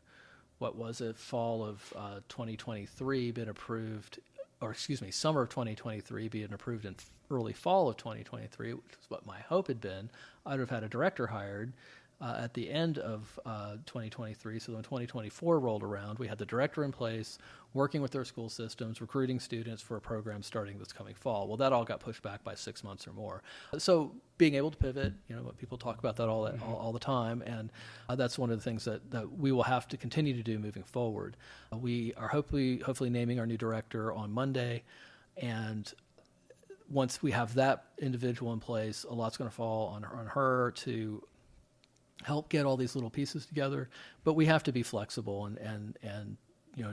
S2: fall of 2023 been approved, summer of 2023 being approved in early fall of 2023, which is what my hope had been, I would have had a director hired at the end of 2023. So when 2024 rolled around, we had the director in place, working with their school systems, recruiting students for a program starting this coming fall. Well, that all got pushed back by 6 months or more. So being able to pivot, people talk about that all the time, and that's one of the things that we will have to continue to do moving forward. We are hopefully naming our new director on Monday, and once we have that individual in place, a lot's going to fall on her to help get all these little pieces together, but we have to be flexible and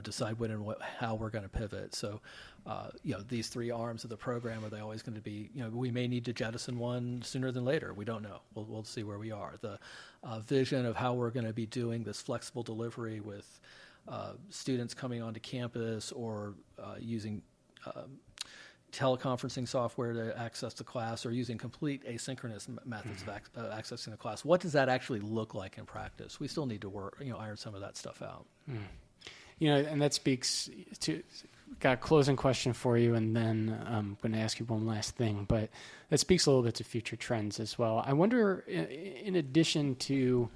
S2: decide when and how we're going to pivot. So, these three arms of the program, are they always going to be, we may need to jettison one sooner than later. We don't know. We'll see where we are. The vision of how we're going to be doing this flexible delivery with students coming onto campus or using teleconferencing software to access the class or using complete asynchronous methods of accessing the class. What does that actually look like in practice? We still need to iron some of that stuff out.
S1: And that speaks to, got a closing question for you, and then I'm going to ask you one last thing, but that speaks a little bit to future trends as well. I wonder, in addition to,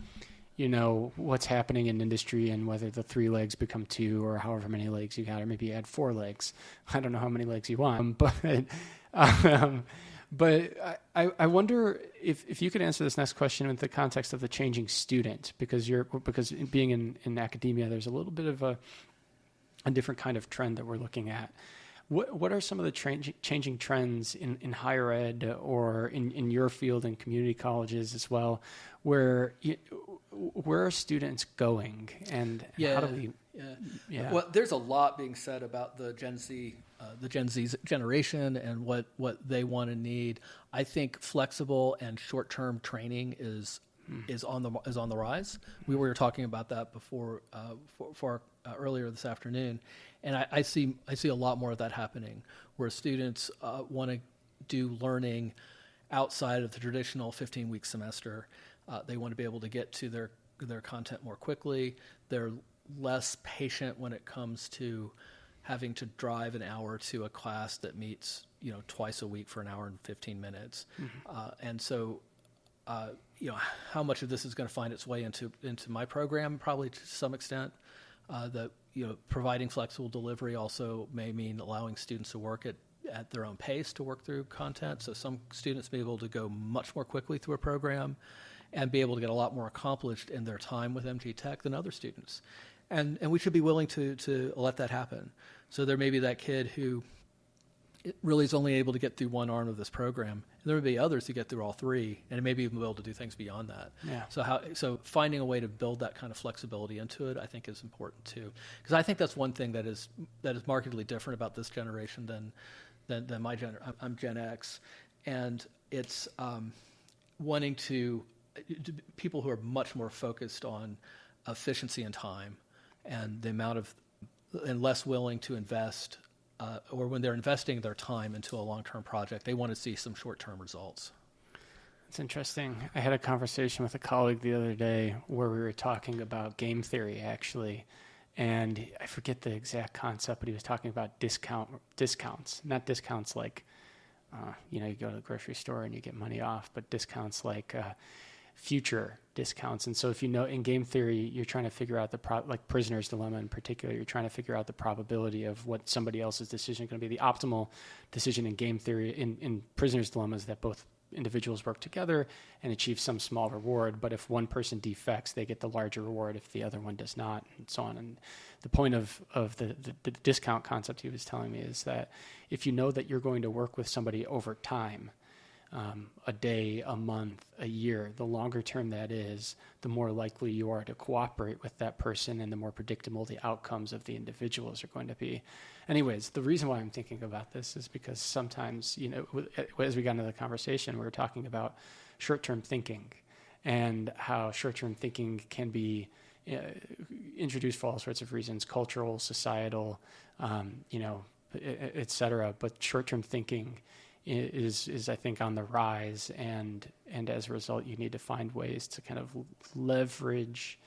S1: what's happening in industry and whether the 3 legs become 2 or however many legs you got, or maybe add 4 legs. I don't know how many legs you want, but I wonder if you could answer this next question in the context of the changing student, because being in academia, there's a little bit of a different kind of trend that we're looking at. What are some of the changing trends in higher ed or in your field in community colleges as well, where are students going, and how do we? Yeah.
S2: Well, there's a lot being said about the Gen Z generation and what they want and need. I think flexible and short-term training is on the rise. We were talking about that before earlier this afternoon, and I see a lot more of that happening, where students want to do learning outside of the traditional 15-week semester. They want to be able to get to their content more quickly. They're less patient when it comes to having to drive an hour to a class that meets twice a week for an hour and 15 minutes. And so how much of this is going to find its way into my program? Probably to some extent. That providing flexible delivery also may mean allowing students to work at their own pace to work through content. So some students may be able to go much more quickly through a program and be able to get a lot more accomplished in their time with MG Tech than other students. And we should be willing to let that happen. So there may be that kid who really is only able to get through one arm of this program. And there may be others who get through all 3, and maybe even be able to do things beyond that. Yeah. So finding a way to build that kind of flexibility into it, I think, is important too. Because I think that's one thing that is markedly different about this generation than my generation. I'm Gen X, and it's wanting to people who are much more focused on efficiency and time, and the amount of, and less willing to invest, or when they're investing their time into a long-term project, they want to see some short-term results.
S1: It's interesting. I had a conversation with a colleague the other day where we were talking about game theory, actually, and I forget the exact concept, but he was talking about discounts, not discounts like, you go to the grocery store and you get money off, but discounts like future discounts. And so if you know in game theory, you're trying to figure out like Prisoner's Dilemma in particular, you're trying to figure out the probability of what somebody else's decision is going to be. The optimal decision in game theory in Prisoner's Dilemma is that both individuals work together and achieve some small reward, but if one person defects, they get the larger reward if the other one does not, and so on. And the point of the discount concept he was telling me is that if you know that you're going to work with somebody over time, a day, a month, a year, the longer term that is, the more likely you are to cooperate with that person and the more predictable the outcomes of the individuals are going to be. Anyways, the reason why I'm thinking about this is because sometimes, as we got into the conversation, we were talking about short-term thinking and how short-term thinking can be introduced for all sorts of reasons, cultural, societal, et cetera. But short-term thinking is I think on the rise, and as a result, you need to find ways to kind of leverage,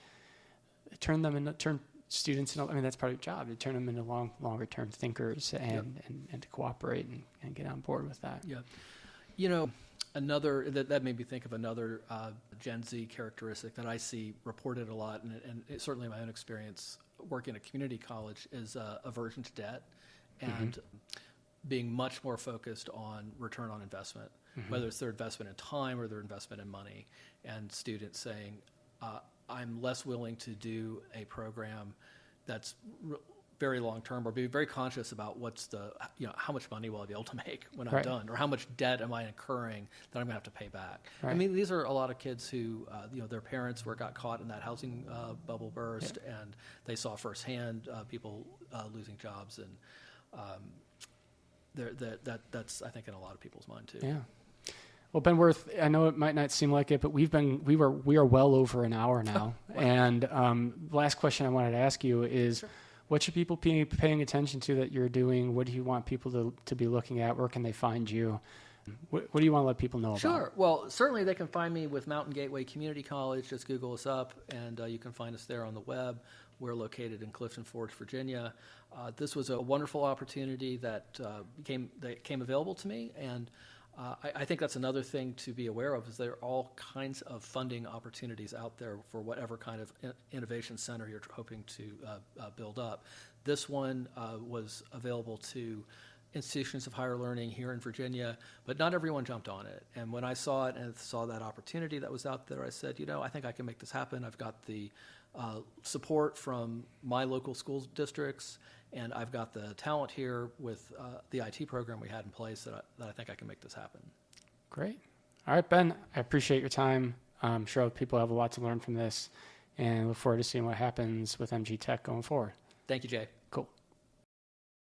S1: turn students into, that's part of your job, to turn them into longer term thinkers and to cooperate and get on board with that.
S2: Yeah. Another, that made me think of another Gen Z characteristic that I see reported a lot, and certainly in my own experience working at a community college, is aversion to debt and being much more focused on return on investment, whether it's their investment in time or their investment in money, and students saying, I'm less willing to do a program that's very long term, or be very conscious about what's how much money will I be able to make when I'm done, or how much debt am I incurring that I'm going to have to pay back. Right. These are a lot of kids who, their parents got caught in that housing bubble burst, and they saw firsthand people losing jobs, and that's I think in a lot of people's mind too.
S1: Yeah. Well, Benworth, I know it might not seem like it, but we are well over an hour now. Wow. And last question I wanted to ask you is, sure, what should people be paying attention to that you're doing? What do you want people to be looking at? Where can they find you? What do you want to let people know about?
S2: Sure. Well, certainly they can find me with Mountain Gateway Community College. Just Google us up, and you can find us there on the web. We're located in Clifton Forge, Virginia. This was a wonderful opportunity that came available to me, and I think that's another thing to be aware of, is there are all kinds of funding opportunities out there for whatever kind of innovation center you're hoping to build up. This one was available to institutions of higher learning here in Virginia, but not everyone jumped on it. And when I saw it and saw that opportunity that was out there, I said, I think I can make this happen. I've got the support from my local school districts, and I've got the talent here with the IT program we had in place that I think I can make this happen.
S1: Great. All right, Ben, I appreciate your time. I'm sure people have a lot to learn from this, and look forward to seeing what happens with MG Tech going forward.
S2: Thank you, Jay.